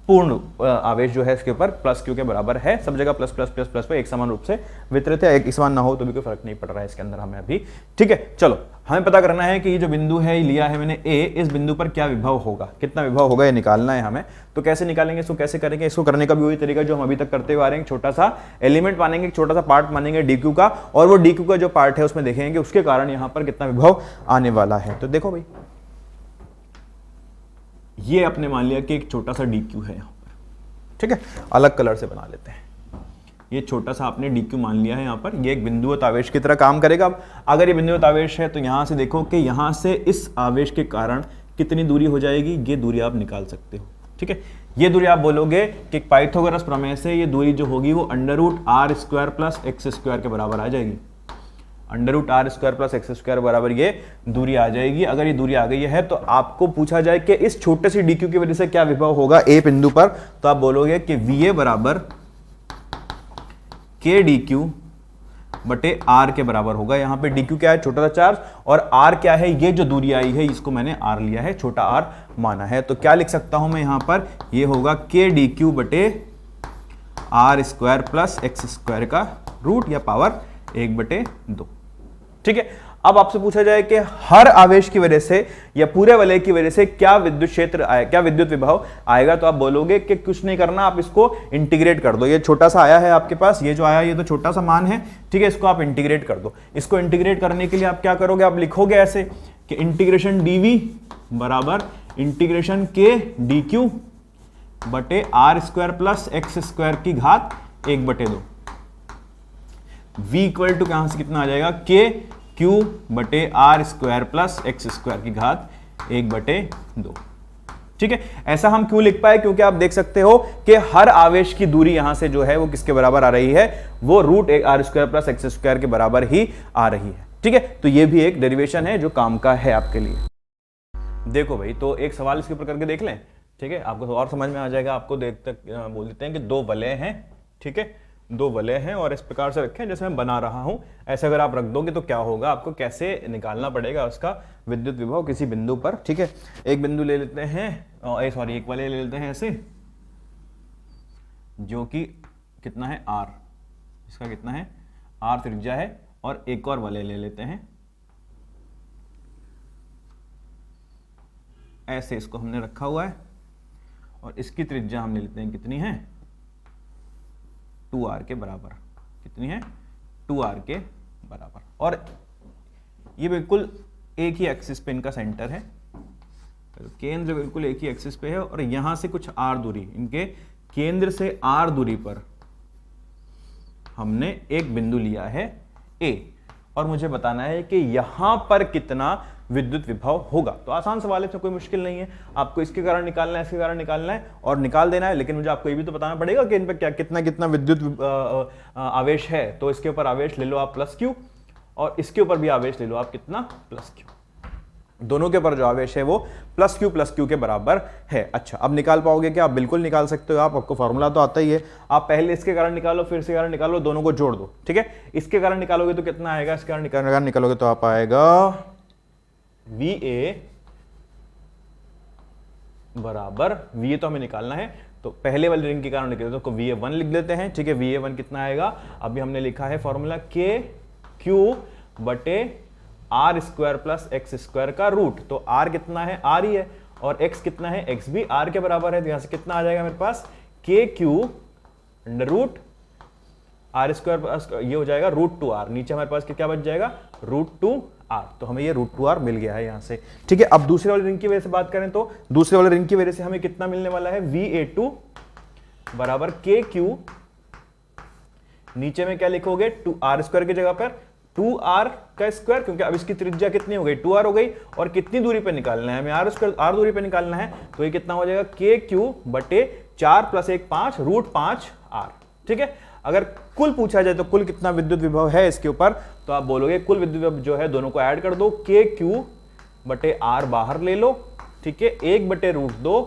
पूर्ण आवेश जो है इसके ऊपर प्लस क्यू के बराबर है। सब जगह प्लस प्लस प्लस प्लस पे एक समान रूप से वितरित है, एक समान ना हो तो भी कोई फर्क नहीं पड़ रहा है इसके अंदर हमें अभी, ठीक है। चलो हमें पता करना है कि ये जो बिंदु है, लिया है मैंने ए, इस बिंदु पर क्या विभव होगा, कितना विभव होगा, ये निकालना है हमें। तो कैसे निकालेंगे इसको, कैसे करेंगे इसको? करने का भी वही तरीका जो हम अभी तक करते हुए आ रहे हैं। छोटा सा एलिमेंट मानेंगे, छोटा सा पार्ट मानेंगे डी क्यू का, और वो डी क्यू का जो पार्ट है उसमें देखेंगे उसके कारण यहाँ पर कितना विभव आने वाला है। तो देखो भाई, ये आपने मान लिया कि एक छोटा सा डी क्यू है यहाँ पर, ठीक है। अलग कलर से बना लेते हैं। ये छोटा सा आपने डी क्यू मान लिया है यहाँ पर, ये एक बिंदुवत आवेश की तरह काम करेगा। अब अगर ये बिंदुवत आवेश है तो यहाँ से देखो कि यहाँ से इस आवेश के कारण कितनी दूरी हो जाएगी, ये दूरी आप निकाल सकते हो, ठीक है। ये दूरी आप बोलोगे कि पाइथागोरस प्रमेय से ये दूरी जो होगी वो √r² प्लस x² के बराबर आ जाएगी। √r² प्लस x² बराबर ये दूरी आ जाएगी। अगर ये दूरी आ गई है तो आपको पूछा जाए कि इस छोटे सी डी क्यू की वजह से क्या विभव होगा ए बिंदु पर, तो आप बोलोगे कि VA बराबर के डी क्यू बटे आर के बराबर होगा। यहां पे dq क्या है, छोटा सा चार्ज, और r क्या है, ये जो दूरी आई है इसको मैंने r लिया है, छोटा r माना है। तो क्या लिख सकता हूं मैं यहां पर, ये होगा k dq बटे R square plus x square का रूट या पावर 1/2। ठीक है। अब आपसे पूछा जाए कि हर आवेश की वजह से या पूरे वलय की वजह से क्या विद्युत क्षेत्र आए, क्या विद्युत विभव आएगा, तो आप बोलोगे कि कुछ नहीं करना, आप इसको इंटीग्रेट कर दो। ये छोटा सा आया है आपके पास, ये जो आया ये तो छोटा सा मान है, ठीक है, इसको आप इंटीग्रेट कर दो। इसको इंटीग्रेट करने के लिए आप क्या करोगे, आप लिखोगे ऐसे कि इंटीग्रेशन dv बराबर इंटीग्रेशन k dq बटे R square plus x square की घात 1/2। v इक्वल टू कहां से कितना आ जाएगा, k q बटे R square plus x square की घात 1/2। ठीक है। ऐसा हम क्यों लिख पाए, क्योंकि आप देख सकते हो कि हर आवेश की दूरी यहां से जो है वो किसके बराबर आ रही है, वो root R square plus x square के बराबर ही आ रही है। ठीक है। तो ये भी एक डेरिवेशन है जो काम का है आपके लिए। देखो भाई, तो एक सवाल इसके ऊपर करके देख लें। ठीक है, आपको और समझ में आ जाएगा। आपको देख तक बोल देते हैं कि दो वलय हैं, ठीक है, दो वलय हैं और इस प्रकार से रखें जैसे मैं बना रहा हूं। ऐसे अगर आप रख दोगे तो क्या होगा, आपको कैसे निकालना पड़ेगा उसका विद्युत विभव किसी बिंदु पर। ठीक है, एक बिंदु ले लेते हैं, सॉरी एक वलय ले लेते हैं ऐसे, जो कि कितना है r, इसका कितना है r त्रिज्या है, और एक और वलय ले लेते हैं ऐसे, इसको हमने रखा हुआ है और इसकी त्रिज्या हम ले लेते हैं, कितनी है 2r के बराबर। कितनी है 2r के बराबर। और ये बिल्कुल एक ही एक्सिस पे इनका सेंटर है, तो केंद्र बिल्कुल एक ही एक्सिस पे है, और यहां से कुछ r दूरी, इनके केंद्र से r दूरी पर हमने एक बिंदु लिया है A, और मुझे बताना है कि यहां पर कितना विद्युत विभव होगा। तो आसान सवाल है, इसमें कोई मुश्किल नहीं है। आपको इसके कारण निकालना है, इसके कारण निकालना है और निकाल देना है, लेकिन मुझे आपको ये भी तो बताना पड़ेगा कि इन पर क्या कितना कितना विद्युत आवेश है। तो इसके ऊपर आवेश ले लो आप प्लस क्यू, और इसके ऊपर भी आवेश ले लो आप कितना प्लस क्यू। दोनों के ऊपर जो आवेश है वो प्लस क्यू के बराबर है। अच्छा, अब निकाल पाओगे क्या? आप बिल्कुल निकाल सकते हो। आपको फॉर्मूला तो आता ही है। आप पहले इसके कारण निकालो, फिर इसके कारण निकालो, दोनों को जोड़ दो। ठीक है, इसके कारण निकालोगे तो कितना आएगा, इसके कारण निकालोगे तो आप आएगा VA बराबर, VA तो हमें निकालना है, तो पहले वाले रिंग के कारण निकले तो VA1 लिख लेते हैं। ठीक है, VA1 कितना आएगा, अभी हमने लिखा है फॉर्मूला k q बटे R square plus x square का रूट। तो r कितना है, r ही है, और x कितना है, x भी r के बराबर है। तो यहां से कितना आ जाएगा मेरे पास, k q under root R square plus ये हो जाएगा रूट 2r। नीचे हमारे पास क्या बच जाएगा, रूट 2r। तो हमें ये रूट 2r मिल गया है यहां से। ठीक है, अब दूसरे वाले रिंग की वजह से बात करें तो दूसरे वाले रिंग की वजह से हमें कितना मिलने वाला है, VA2 बराबर k q, नीचे में क्या लिखोगे 2r स्क्वायर की जगह पर 2r का स्क्वायर, क्योंकि अब इसकी त्रिज्या कितनी हो गई, 2r हो गई, और कितनी दूरी पे निकालना है हमें, r स्क्वायर, r दूरी पे निकालना है। तो ये कितना हो जाएगा, k q बटे 4 + 1 5 रूट 5r। ठीक है, अगर कुल पूछा जाए तो कुल कितना विद्युत विभव है इसके ऊपर, तो आप बोलोगे कुल विद्युत विभव जो है दोनों को ऐड कर दो, k q बटे r बाहर ले लो। ठीक है, 1/√2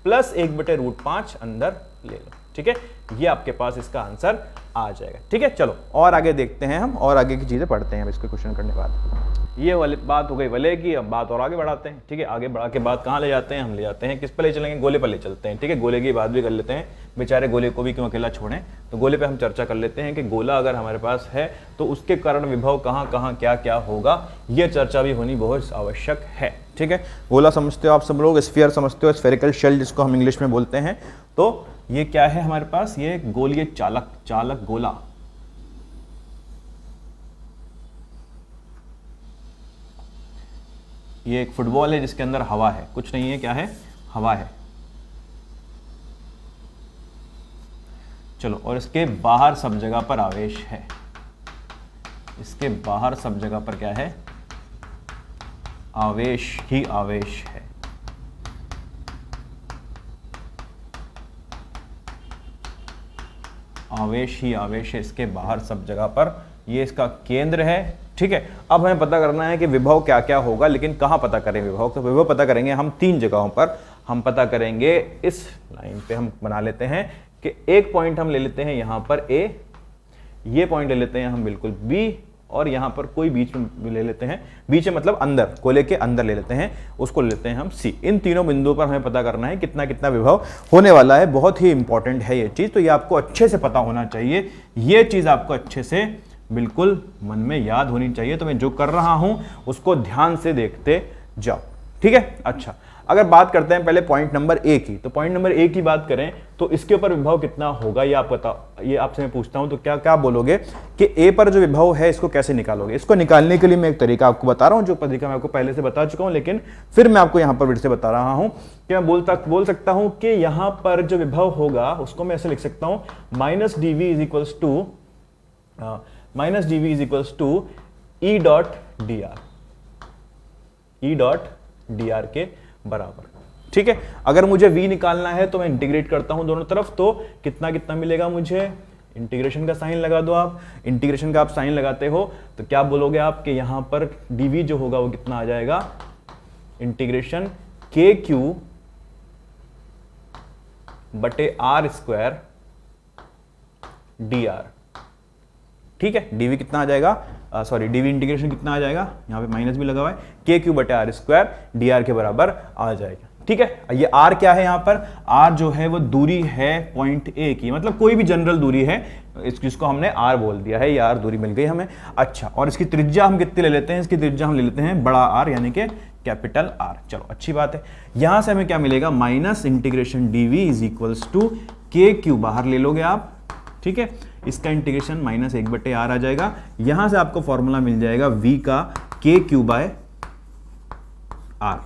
प्लस 1/√5 अंदर ले लो। ठीक है, ये आपके पास इसका आंसर आ जाएगा। ठीक है, चलो और आगे देखते हैं हम, और आगे की चीजें पढ़ते हैं अब इसको क्वेश्चन करने के बाद। ये वाली बात हो गई वलय की, अब बात और आगे बढ़ाते हैं। ठीक है, आगे बढ़ा के बात कहाँ ले जाते हैं, हम ले जाते हैं किस पर ले चलेंगे, गोले पर ले चलते हैं। ठीक है, गोले की बात भी कर लेते हैं, बेचारे गोले को भी क्यों अकेला छोड़ें। तो गोले पे हम चर्चा कर लेते हैं कि गोला अगर हमारे पास है तो उसके कारण विभव कहाँ कहाँ क्या क्या होगा, ये चर्चा भी होनी बहुत आवश्यक है। ठीक है, गोला समझते हो आप सब लोग, स्फीयर समझते हो, स्फेरिकल शेल जिसको हम इंग्लिश में बोलते हैं। तो ये क्या है हमारे पास, ये गोलीय चालक गोला। ये एक फुटबॉल है जिसके अंदर हवा है, कुछ नहीं है, क्या है, हवा है। चलो, और इसके बाहर सब जगह पर आवेश है, इसके बाहर सब जगह पर क्या है, आवेश ही आवेश है। आवेश ही आवेश है इसके बाहर सब जगह पर, ये इसका केंद्र है। ठीक है, अब हमें पता करना है कि विभव क्या क्या होगा, लेकिन कहां पता करें विभव, तो विभव पता करेंगे हम 3 जगहों पर। हम पता करेंगे, इस लाइन पे हम बना लेते हैं कि एक पॉइंट हम ले लेते हैं यहां पर A, ये पॉइंट ले लेते हैं हम बिल्कुल B, और यहां पर कोई बीच में ले लेते हैं, बीच में मतलब अंदर, गोले के अंदर ले लेते हैं, उसको ले लेते हैं हम C। इन तीनों बिंदुओं पर हमें पता करना है कितना कितना विभव होने वाला है। बहुत ही इंपॉर्टेंट है ये चीज, तो ये आपको अच्छे से पता होना चाहिए, ये चीज आपको अच्छे से बिल्कुल मन में याद होनी चाहिए। तो मैं जो कर रहा हूं उसको ध्यान से देखते जाओ, ठीक है। अच्छा, अगर बात करते हैं पहले पॉइंट नंबर ए की, तो पॉइंट नंबर ए की बात करें तो इसके ऊपर विभव कितना होगा ये आप बताओ, ये आपसे मैं पूछता हूं तो क्या क्या बोलोगे कि ए पर जो विभव है इसको कैसे निकालोगे। इसको निकालने के लिए मैं एक तरीका आपको बता रहा हूं, जो तरीका मैं आपको पहले से बता चुका हूं, लेकिन फिर मैं आपको यहां पर फिर से बता रहा हूं कि मैं बोल सकता हूं कि यहां पर जो विभव होगा उसको मैं ऐसे लिख सकता हूं, minus d v is equals to E dot D R के बराबर, ठीक है। अगर मुझे v निकालना है तो मैं इंटीग्रेट करता हूं दोनों तरफ, तो कितना कितना मिलेगा मुझे, इंटीग्रेशन का साइन लगा दो आप, इंटीग्रेशन का आप साइन लगाते हो तो क्या बोलोगे आप कि यहां पर dv जो होगा वो कितना आ जाएगा, इंटीग्रेशन के क्यू बटे आर स्क्वायर डी आर, ठीक है। dv कितना आ जाएगा, सॉरी dv इंटीग्रेशन कितना आ जाएगा, यहां पे माइनस भी लगा हुआ है, के क्यू बटे आर स्क्वायर डी आर के बराबर आ जाएगा, ठीक है। ये r क्या है, यहां पर r जो है वो दूरी है पॉइंट ए की, मतलब कोई भी जनरल दूरी है, जिसको हमने r बोल दिया है, ये r दूरी मिल गई हमें। अच्छा, और इसकी त्रिज्या हम कितनी ले लेते हैं, इसकी त्रिज्या हम ले लेते हैं बड़ा R यानी कि कैपिटल R। चलो अच्छी बात है, यहां से हमें क्या मिलेगा, minus integration dv is equals to K Q, बाहर ले लोगे आप, ठीक है। इसका इंटीग्रेशन माइनस 1/r आ जाएगा, यहां से आपको फॉर्मूला मिल जाएगा v का के क्यू बाय आर,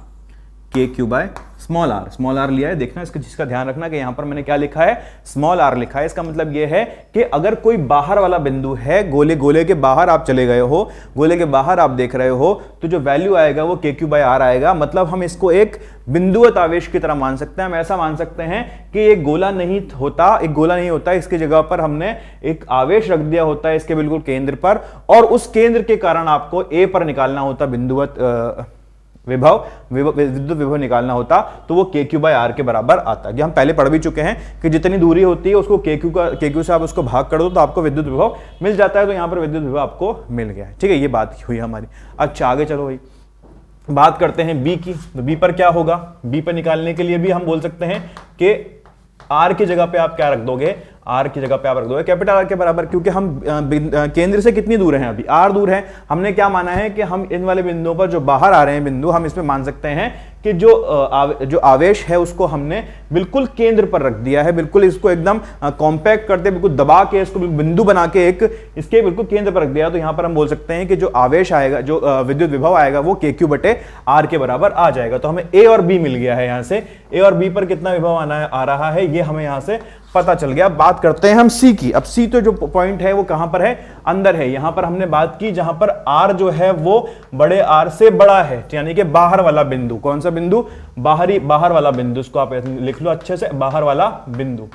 के क्यू बाय स्मॉल आर लिया है। देखना इसका जिसका ध्यान रखना कि यहां पर मैंने क्या लिखा है, स्मॉल आर लिखा है। इसका मतलब यह है कि अगर कोई बाहर वाला बिंदु है, गोले के बाहर आप चले गए हो, गोले के बाहर आप देख रहे हो, तो जो वैल्यू आएगा वो के क्यू बाय आर आएगा। मतलब हम इसको एक बिंदुवत आवेश की तरह मान सकते हैं। हम ऐसा मान सकते हैं कि एक गोला नहीं होता, इसकी जगह पर हमने एक आवेश रख दिया होता है इसके बिल्कुल केंद्र पर, और उस केंद्र के कारण आपको ए पर निकालना होता बिंदुवत विद्युत विभव निकालना होता, तो वो के क्यू बाय आर के बराबर आता है। हम पहले पढ़ भी चुके हैं कि जितनी दूरी होती है उसको के क्यू से आप उसको भाग कर दो तो आपको विद्युत विभव मिल जाता है। तो यहां पर विद्युत विभव आपको मिल गया है, ठीक है। ये बात हुई हमारी। अच्छा, आगे चलो भाई, बात करते हैं बी की। तो बी पर क्या होगा, बी पर निकालने के लिए भी हम बोल सकते हैं कि आर की जगह पे आप क्या रख दोगे, आर की जगह पे आप रख दोगे कैपिटल आर के बराबर, क्योंकि हम केंद्र से कितनी दूर हैं, अभी आर दूर है। हमने क्या माना है कि हम इन वाले बिंदुओं पर जो बाहर आ रहे हैं बिंदु, हम इसमें मान सकते हैं कि जो आवेश है उसको हमने बिल्कुल केंद्र पर रख दिया है, बिल्कुल इसको एकदम कॉम्पैक्ट करते, बिल्कुल दबा के इसको बिंदु बना के इसके बिल्कुल केंद्र पर रख दिया। तो यहां पर हम बोल सकते हैं कि जो आवेश आएगा, जो विद्युत विभव आएगा वो के क्यू बटे आर के बराबर आ जाएगा। तो हमें ए और बी मिल गया है। यहां से ए और बी पर कितना विभव आ रहा है ये हमें यहां से पता चल गया। बात करते हैं हम सी की। अब सी तो जो पॉइंट है वो कहां पर है, अंदर है। यहां पर हमने बात की जहां पर आर जो है वो बड़े आर से बड़ा है, यानी कि बाहर वाला बिंदु। कौन सा बिंदु, बाहर वाला बिंदु, इसको आप लिख लो अच्छे से, बाहर वाला बिंदु,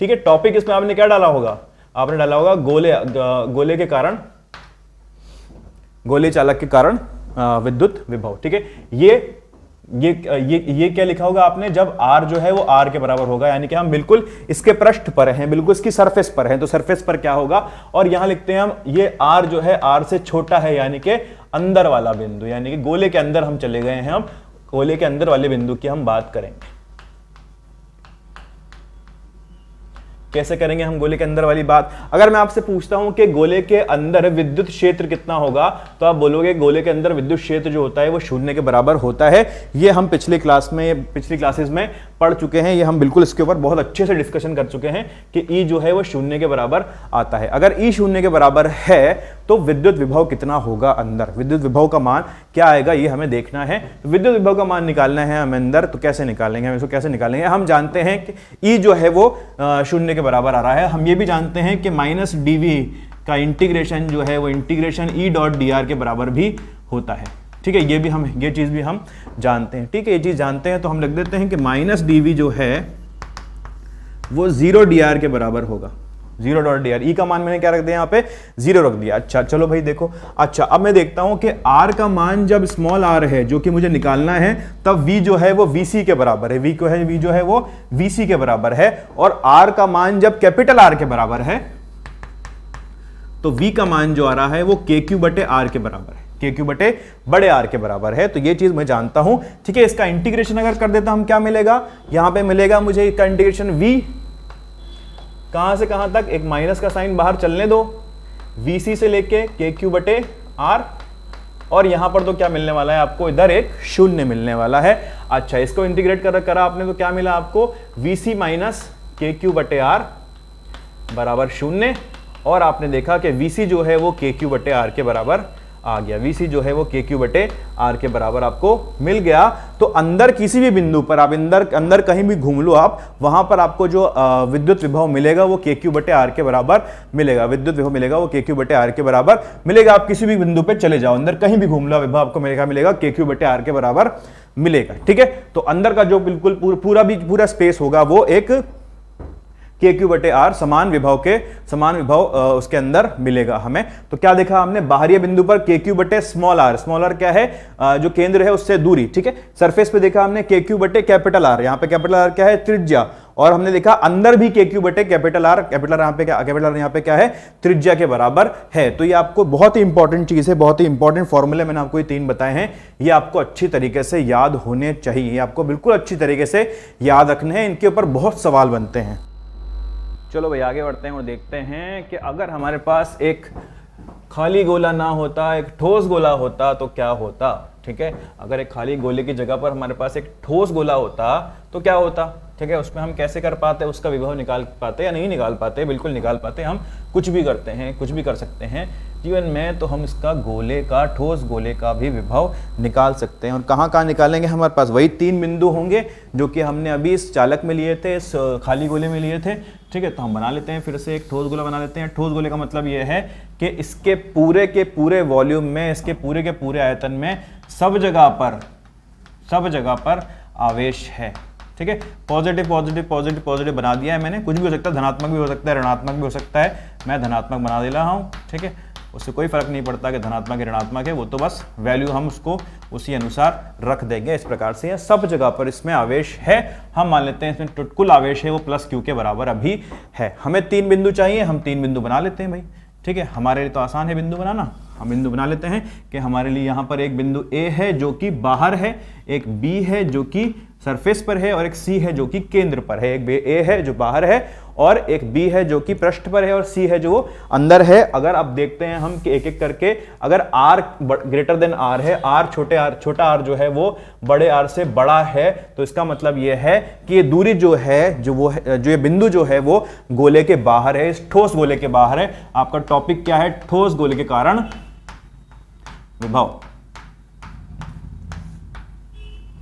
ठीक है। टॉपिक इसमें आपने क्या डाला होगा, आपने डाला होगा गोले के कारण, गोले चालक के कारण विद्युत विभव, ठीक है। ये क्या लिखा होगा आपने, जब r जो है वो r के बराबर होगा, यानी कि हम बिल्कुल इसके पृष्ठ पर हैं, बिल्कुल इसकी सरफेस पर हैं, तो सरफेस पर क्या होगा, और यहां लिखते हैं हम ये r जो है r से छोटा है, यानी कि अंदर वाला बिंदु, यानी कि गोले के अंदर हम चले गए हैं। हम गोले के अंदर वाले बिंदु की हम बात करेंगे। कैसे करेंगे हम गोले के अंदर वाली बात। अगर मैं आपसे पूछता हूं कि गोले के अंदर विद्युत क्षेत्र कितना होगा, तो आप बोलोगे गोले के अंदर विद्युत क्षेत्र जो होता है वो 0 के बराबर होता है। ये हम पिछली क्लासेस में पढ़ चुके हैं, ये हम बिल्कुल इसके ऊपर बहुत अच्छे से डिस्कशन कर चुके हैं कि ई जो है वो 0 के बराबर आता है। अगर ई 0 के बराबर है तो विद्युत विभव कितना होगा अंदर, विद्युत विभव का मान क्या आएगा ये हमें देखना है। विद्युत विभव का मान निकालना है हमें अंदर, तो कैसे निकालेंगे, हम इसको कैसे निकालेंगे। हम जानते हैं कि ई जो है वो 0 के बराबर आ रहा है। हम ये भी जानते हैं कि माइनस डीवी का इंटीग्रेशन जो है वो इंटीग्रेशन ई डॉट डी आर के बराबर भी होता है, ठीक है। ये चीज भी हम जानते हैं, ठीक है। ये चीज जानते हैं तो हम लिख देते हैं कि माइनस डीवी जो है वो 0 डी आर के बराबर होगा, 0 डॉट डी आर। ई का मान मैंने क्या रख दिया, यहाँ पे 0 रख दिया। अच्छा चलो भाई देखो, अच्छा अब मैं देखता हूं कि r का मान जब स्मॉल r है जो कि मुझे निकालना है, तब v जो है वो vc के बराबर है, v जो है वो vc के बराबर है। और r का मान जब कैपिटल R के बराबर है, तो v का मान जो आ रहा है वो के क्यू बटे आर के बराबर है, के क्यू बटे बड़े आर के बराबर है। तो ये चीज मैं जानता हूं, ठीक है। इसका इंटीग्रेशन अगर कर देता हम क्या मिलेगा, यहां पे मिलेगा मुझे इसका इंटीग्रेशन v कहां से कहां तक, एक माइनस का साइन बाहर चलने दो, vc से लेके के क्यू बटे आर, और यहां पर तो क्या मिलने वाला है आपको, इधर एक शून्य मिलने वाला है। अच्छा, इसको इंटीग्रेट करा आपने तो क्या मिला आपको, vc माइनस के क्यू बटे आर बराबर शून्य, और आपने देखा कि vc जो है वो के क्यू बटे आर के बराबर आ गया, vc जो है वो के क्यू बटे आर के बराबर आपको मिल गया। तो अंदर किसी भी बिंदु पर आप अंदर कहीं भी घूम लो आप, वहां पर आपको जो विद्युत विभव मिलेगा वो के क्यू बटे आर के बराबर मिलेगा, विद्युत विभव मिलेगा वो के क्यू बटे आर के बराबर मिलेगा। आप किसी भी बिंदु पे चले जाओ, अंदर कहीं भी घूम लो, विभव आपको मिलेगा के क्यू बटे आर के बराबर मिलेगा, ठीक है। तो अंदर का जो बिल्कुल पूरा स्पेस होगा वो एक के क्यू बटे आर समान विभव उसके अंदर मिलेगा हमें। तो क्या देखा हमने, बाहरी बिंदु पर के क्यू बटे स्मॉल आर क्या है, जो केंद्र है उससे दूरी, ठीक है। सरफेस पे देखा हमने के क्यू बटे कैपिटल आर, यहाँ पे कैपिटल आर क्या है, त्रिज्या, और हमने देखा अंदर भी के क्यू बटे कैपिटल आर यहाँ पे क्या है, त्रिज्या के बराबर है। तो ये आपको बहुत ही इंपॉर्टेंट चीज है, बहुत ही इंपॉर्टेंट फॉर्मूले मैंने आपको ये 3 बताए हैं, ये आपको अच्छी तरीके से याद होने चाहिए, ये आपको बिल्कुल अच्छी तरीके से याद रखने हैं, इनके ऊपर बहुत सवाल बनते हैं। चलो भाई आगे बढ़ते हैं और देखते हैं कि अगर हमारे पास एक खाली गोला ना होता, एक ठोस गोला होता तो क्या होता, ठीक है। अगर एक खाली गोले की जगह पर हमारे पास एक ठोस गोला होता तो क्या होता, ठीक है। उसमें हम कैसे कर पाते, उसका विभव निकाल पाते या नहीं निकाल पाते, बिल्कुल निकाल पाते। हम कुछ भी करते हैं, कुछ भी कर सकते हैं जीवन में, तो हम इसका गोले का, ठोस गोले का भी विभव निकाल सकते हैं। और कहाँ कहाँ निकालेंगे, हमारे पास वही 3 बिंदु होंगे जो कि हमने अभी इस चालक में लिए थे, इस खाली गोले में लिए थे, ठीक है। तो हम बना लेते हैं फिर से एक ठोस गोला बना लेते हैं। ठोस गोले का मतलब यह है कि इसके पूरे के पूरे वॉल्यूम में, इसके पूरे के पूरे आयतन में सब जगह पर आवेश है, ठीक है। पॉजिटिव पॉजिटिव पॉजिटिव पॉजिटिव बना दिया है मैंने, कुछ भी हो सकता है, धनात्मक भी हो सकता है, ऋणात्मक भी हो सकता है, मैं धनात्मक बना दे रहा हूँ, ठीक है। उससे कोई फर्क नहीं पड़ता कि धनात्मक है ऋणात्मक है, वो तो बस वैल्यू हम उसको उसी अनुसार रख देंगे। इस प्रकार से यह सब जगह पर इसमें आवेश है, हम मान लेते हैं इसमें कुल आवेश है वो प्लस क्यू के बराबर अभी है। हमें 3 बिंदु चाहिए, हम 3 बिंदु बना लेते हैं भाई, ठीक है। हमारे लिए तो आसान है बिंदु बनाना, हम बिंदु बना लेते हैं कि हमारे लिए यहाँ पर एक बिंदु ए है जो कि बाहर है, एक बी है जो कि सरफेस पर है, और एक सी है जो कि केंद्र पर है। एक ए है जो बाहर है और एक बी है जो कि पृष्ठ पर है, और सी है जो वो अंदर है। अगर आप देखते हैं हम कि एक एक करके, अगर आर ग्रेटर देन आर है, छोटा आर जो है वो बड़े आर से बड़ा है, तो इसका मतलब ये है कि ये दूरी जो है, जो ये बिंदु जो है वो गोले के बाहर है, इस ठोस गोले के बाहर है। आपका टॉपिक क्या है, ठोस गोले के कारण विभव,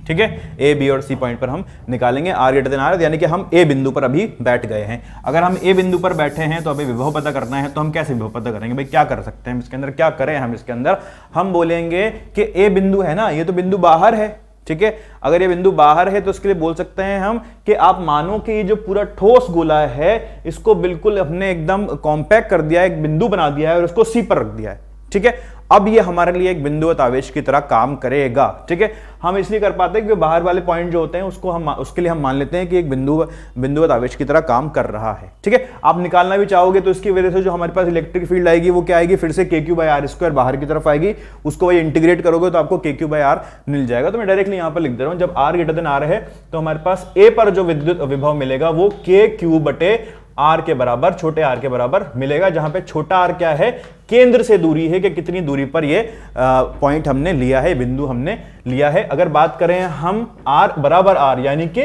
ठीक है। ए बी और सी पॉइंट पर हम निकालेंगे आर ग्रेटर देन आर, यानी कि हम ए बिंदु पर अभी बैठ गए हैं। अगर हम ए बिंदु पर बैठे हैं तो अभी विभव पता करना है, तो हम कैसे विभव पता करेंगे भाई, क्या कर सकते हैं इसके अंदर, क्या करें हम इसके अंदर, हम बोलेंगे कि ए बिंदु है ना, ये तो बिंदु बाहर है, ठीक है। अगर ये बिंदु बाहर है तो इसके लिए बोल सकते हैं हम कि आप मानो कि ये जो पूरा ठोस गोला है, इसको बिल्कुल हमने एकदम कॉम्पैक्ट कर दिया है, एक बिंदु बना दिया है और उसको सी पर रख दिया है, ठीक है। अब ये हमारे लिए एक बिंदुवत आवेश की तरह काम करेगा, ठीक है। हम इसलिए कर पाते हैं कि बाहर वाले पॉइंट जो होते हैं उसको हम, उसके लिए हम मान लेते हैं कि एक बिंदुवत आवेश की तरह काम कर रहा है, ठीक है। आप निकालना भी चाहोगे तो इसकी वजह से जो हमारे पास इलेक्ट्रिक फील्ड आएगी वो क्या आएगी, फिर से के क्यू बाई आर स्क्वायर बाहर की तरफ आएगी, उसको वही इंटीग्रेट करोगे तो आपको के क्यू बाई आर मिल जाएगा। तो मैं डायरेक्टली यहां पर लिख दे रहा हूं, जब आर ग्रेटर देन आर है तो हमारे पास ए पर जो विद्युत विभव मिलेगा वो के क्यू बटे आर के बराबर, छोटे आर के बराबर मिलेगा, जहां पे छोटा आर क्या है, केंद्र से दूरी है कि कितनी दूरी पर ये पॉइंट हमने लिया है, बिंदु हमने लिया है। अगर बात करें हम आर बराबर आर, यानी कि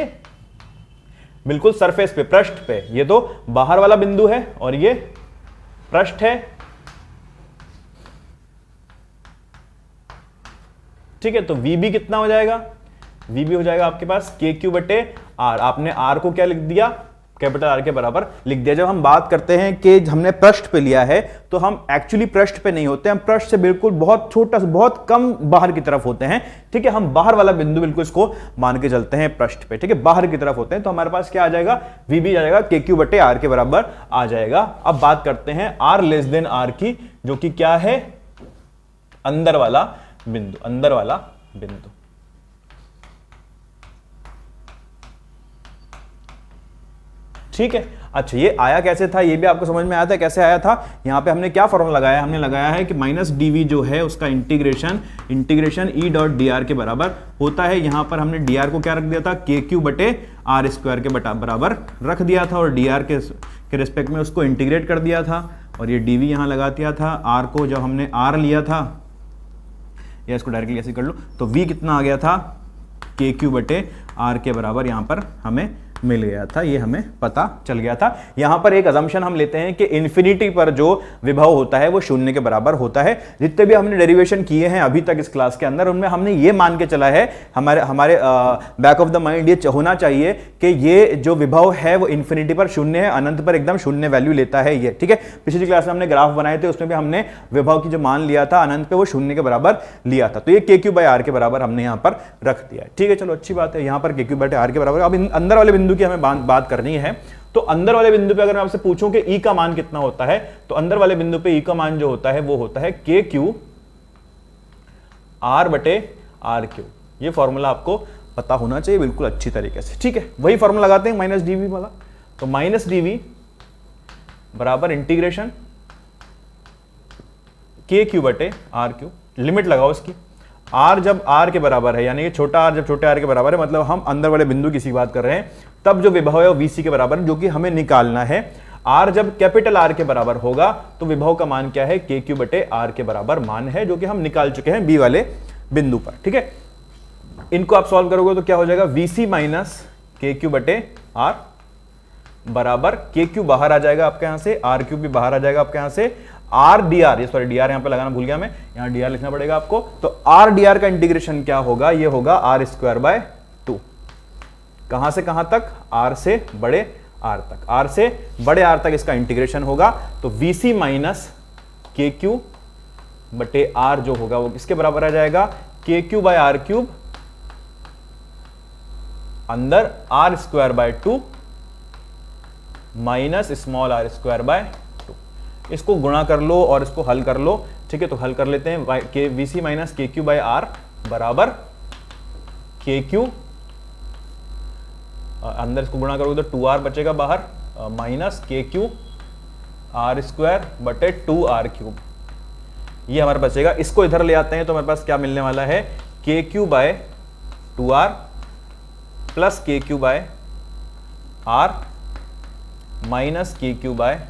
बिल्कुल सरफेस पे, पृष्ठ पे, ये तो बाहर वाला बिंदु है और ये पृष्ठ है, ठीक है। तो वी कितना हो जाएगा, वी हो जाएगा आपके पास के क्यू बटे आर। आपने आर को क्या लिख दिया, कैपिटल आर के बराबर लिख दिया। जब हम बात करते हैं कि हमने पृष्ठ पे लिया है तो हम एक्चुअली पृष्ठ पे नहीं होते, हम पृष्ठ से बिल्कुल बहुत छोटा, बहुत कम बाहर की तरफ होते हैं, ठीक है। हम बाहर वाला बिंदु बिल्कुल इसको मान के चलते हैं पृष्ठ पे, ठीक है, बाहर की तरफ होते हैं। तो हमारे पास क्या आ जाएगा, वी भी आ जाएगा, के क्यू बटे आर के बराबर आ जाएगा। अब बात करते हैं आर लेस देन आर की, जो कि क्या है, अंदर वाला बिंदु, अंदर वाला बिंदु। ठीक है। अच्छा ये आया कैसे था, ये भी आपको समझ में आया था कैसे आया था। यहाँ पे हमने क्या फॉर्मूला लगाया, हमने लगाया है कि माइनस डीवी जो है उसका इंटीग्रेशन ई डॉट डी आर के बराबर होता है। यहाँ पर हमने डी आर को क्या रख दिया था, के क्यू बटे आर स्क्वायर के बराबर रख दिया था और डी आर के रिस्पेक्ट में उसको इंटीग्रेट कर दिया था और ये डीवी यहाँ लगा दिया था। आर को जब हमने आर लिया था, या इसको डायरेक्टली ऐसे कर लो, तो वी कितना आ गया था, के क्यू बटे आर के बराबर यहाँ पर हमें मिल गया था, ये हमें पता चल गया था। यहां पर एक अजम्पशन हम लेते हैं कि इन्फिनिटी पर जो विभव होता है वो शून्य के बराबर होता है। जितने भी हमने डेरिवेशन किए हैं अभी तक इस क्लास के अंदर, उनमें हमने ये मान के चला है, हमारे बैक ऑफ द माइंड ये होना चाहिए कि ये जो विभव है वो इन्फिनिटी पर शून्य है, अनंत पर एकदम शून्य वैल्यू लेता है ये, ठीक है। पिछली क्लास में हमने ग्राफ बनाए थे, उसमें भी हमने विभव की जो मान लिया था अनंत पे वो शून्य के बराबर लिया था, तो ये के क्यू बाय आर के बराबर हमने यहाँ पर रख दिया है, ठीक है। चलो अच्छी बात है, यहाँ पर के क्यू बाय आर के बराबर। अब अंदर वाले बिंदु की हमें बात करनी है, तो अंदर वाले बिंदु पे अगर मैं आपसे पूछूं कि E का मान कितना होता है, तो अंदर वाले बिंदु पे E का मान जो होता है वो होता है के क्यू आर बटे आर क्यू। ये फॉर्मूला आपको पता होना चाहिए बिल्कुल अच्छी तरीके से, ठीक है। वही फॉर्मूला लगाते हैं माइनस डीवी वाला, तो माइनस डीवी बराबर इंटीग्रेशन के क्यू बटे आर क्यू। लिमिट लगाओ इसकी, आर जब आर के बराबर है, यानी कि छोटा आर जब छोटे आर के बराबर है, मतलब हम अंदर वाले बिंदु की बात कर रहे हैं, तब जो विभव है वो वीसी के बराबर है, जो कि हमें निकालना है। आर जब कैपिटल आर के बराबर होगा तो विभव का मान क्या है, के क्यू बटे आर के बराबर मान है, जो कि हम निकाल चुके हैं बी वाले बिंदु पर, ठीक है। इनको आप सॉल्व करोगे तो क्या हो जाएगा, वीसी माइनस के क्यू बटे आर बराबर के क्यू बाहर आ जाएगा आपके यहां से, आर क्यू भी बाहर आ जाएगा आपके यहां से, आर डी आर, ये सॉरी डी आर यहां पे लगाना भूल गया मैं, यहां डी आर लिखना पड़ेगा आपको। तो आर डी आर का इंटीग्रेशन क्या होगा, ये होगा आर स्क्वायर बाय 2। कहां से कहां तक, आर से बड़े आर तक, आर से बड़े आर तक इसका इंटीग्रेशन होगा। तो वीसी माइनस के क्यू बटे आर जो होगा वो किसके बराबर आ जाएगा, K Q by R cube अंदर R square by 2 minus small R square by 2। इसको गुणा कर लो और इसको हल कर लो, ठीक है। तो हल कर लेते हैं, के VC minus K Q by are बराबर के क्यू, अंदर इसको गुणा करोगे तो 2r बचेगा बाहर, minus K Q R square बटे 2r क्यूब, ये हमारे बचेगा। इसको इधर ले आते हैं तो हमारे पास क्या मिलने वाला है, K Q by 2r plus K Q by R minus K Q by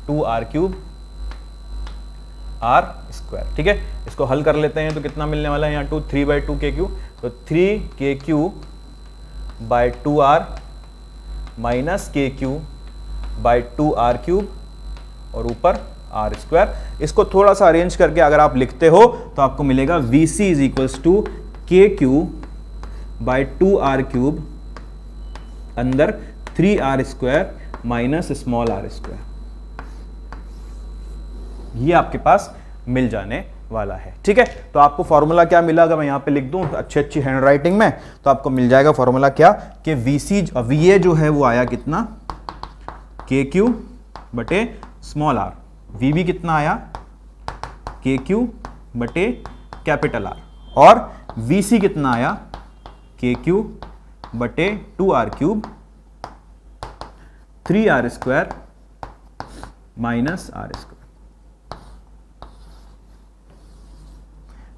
2r cube R square, ठीक है। इसको हल कर लेते हैं तो कितना मिलने वाला है, यहाँ 3 बाई 2 के क्यू, तो 3 के Q by 2r minus K Q by 2r cube और ऊपर आर स्क्वायर। इसको थोड़ा सा अरेंज करके अगर आप लिखते हो तो आपको मिलेगा VC is equals to K Q by 2r cube अंदर 3r square minus small R square, ये आपके पास मिल जाने वाला है, ठीक है। तो आपको फॉर्मूला क्या मिला, अगर मैं यहां पे लिख दूं अच्छी हैंडराइटिंग में, तो आपको मिल जाएगा फॉर्मूला क्या, कि VA जो है वो आया कितना, के क्यू बटे स्मॉल आर, VB कितना आया, के क्यू बटे कैपिटल आर, और VC कितना आया, के क्यू बटे 2r cube 3r square minus R square.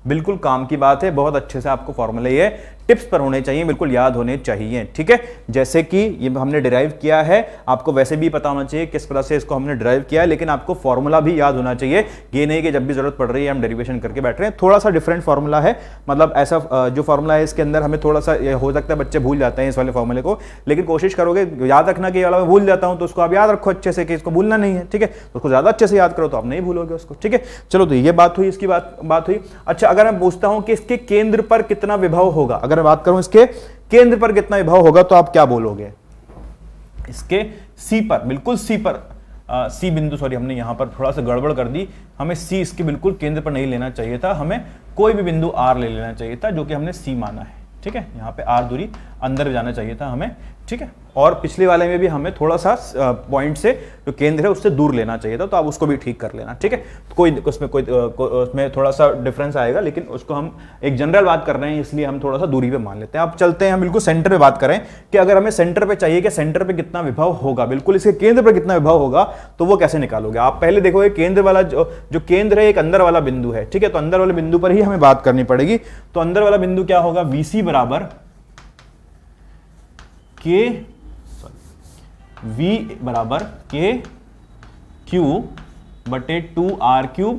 बिल्कुल काम की बात है, बहुत अच्छे से आपको फॉर्मूले ये टिप्स पर होने चाहिए, बिल्कुल याद होने चाहिए, ठीक है। जैसे कि ये हमने डिराइव किया है, आपको वैसे भी पता होना चाहिए किस तरह से इसको हमने डिराइव किया है, लेकिन आपको फॉर्मूला भी याद होना चाहिए। ये नहीं कि जब भी जरूरत पड़ रही है हम डेरिवेशन करके बैठ रहे हैं। थोड़ा सा डिफरेंट फॉर्मूला है, मतलब ऐसा जो फॉर्मूला है इसके अंदर हमें थोड़ा सा हो सकता है बच्चे भूल जाते हैं इस वाले फॉर्मूले को, लेकिन कोशिश करोगे याद रखना कि वाला मैं भूल जाता हूं, तो उसको आप याद रखो अच्छे से कि इसको भूलना नहीं है, ठीक है। तो उसको ज्यादा अच्छे से याद करो तो आप नहीं भूलोगे उसको, ठीक है। चलो तो ये बात हुई, इसकी बात हुई। अच्छा, अगर मैं पूछता हूं कि इसके केंद्र पर कितना विभव होगा, अगर मैं बात करूं इसके केंद्र पर कितना विभव होगा, तो आप क्या बोलोगे, इसके सी पर, बिल्कुल सी पर, सी बिंदु, सॉरी हमने यहां पर थोड़ा सा गड़बड़ कर दी, हमें सी इसके बिल्कुल केंद्र पर नहीं लेना चाहिए था, हमें कोई भी बिंदु आर ले लेना चाहिए था, जो कि हमने सी माना है, ठीक है। यहां पे आर दूरी अंदर जाना चाहिए था हमें, ठीक है। और पिछले वाले में भी हमें थोड़ा सा पॉइंट से जो केंद्र है उससे दूर लेना चाहिए था, तो आप उसको भी ठीक कर लेना, ठीक है। कोई उसमें थोड़ा सा डिफरेंस आएगा, लेकिन उसको हम एक जनरल बात कर रहे हैं इसलिए हम थोड़ा सा दूरी पे मान लेते हैं। अब चलते हैं हम बिल्कुल सेंटर पे बात करें कि अगर हमें सेंटर पे चाहिए कि सेंटर पे कितना विभव होगा, बिल्कुल इसके केंद्र पर कितना विभव होगा, तो वो कैसे निकालोगे। आप पहले देखोगे केंद्र वाला जो केंद्र है एक अंदर वाला बिंदु है, ठीक है। तो अंदर वाले बिंदु पर ही हमें बात करनी पड़ेगी। तो अंदर वाला बिंदु क्या होगा, VC बराबर V बराबर के क्यू बटे 2r³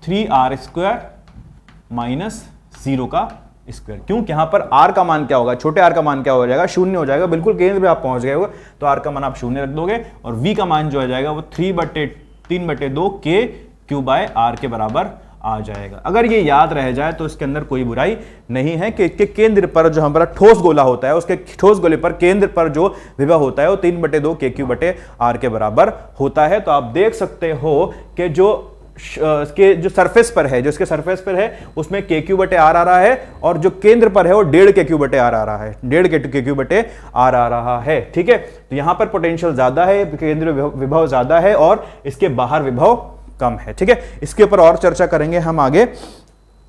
3r² माइनस 0 का स्क्वायर। क्यों, यहां पर r का मान क्या होगा, छोटे r का मान क्या हो जाएगा, 0 हो जाएगा। बिल्कुल केंद्र पे आप पहुंच गए हो तो r का मान आप 0 रख दोगे और v का मान जो हो जाएगा वो 3/2 के क्यू बाय r के बराबर आ जाएगा। अगर ये याद रह जाए तो इसके अंदर कोई बुराई नहीं है कि केंद्र पर जो हमारा ठोस गोला होता है उसके ठोस गोले पर केंद्र पर जो विभव होता है वो 3/2 KQ बटे R के बराबर होता है। तो आप देख सकते हो कि जो सरफेस पर है, जो इसके सरफेस पर है उसमें KQ बटे R आ रहा है और जो केंद्र पर है वो 1.5 KQ बटे R आ रहा है, 1.5 KQ बटे R आ रहा है, ठीक है। तो यहां पर पोटेंशियल ज्यादा है, केंद्र विभव ज्यादा है और इसके बाहर विभव कम है, ठीक है। इसके ऊपर और चर्चा करेंगे हम आगे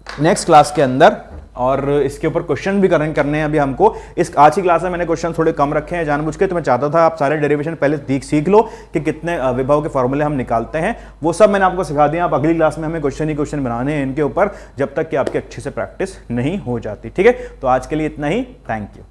नेक्स्ट क्लास के अंदर, और इसके ऊपर क्वेश्चन भी करने हैं अभी हमको। इस आज की क्लास में मैंने क्वेश्चन थोड़े कम रखे हैं जानबूझ के, तो मैं चाहता था आप सारे डेरिवेशन पहले सीख लो कि कितने विभव के फॉर्मूले हम निकालते हैं, वो सब मैंने आपको सिखा दिया। आप अगली क्लास में हमें क्वेश्चन ही क्वेश्चन बनाने हैं इनके ऊपर, जब तक कि आपकी अच्छे से प्रैक्टिस नहीं हो जाती, ठीक है। तो आज के लिए इतना ही, थैंक यू।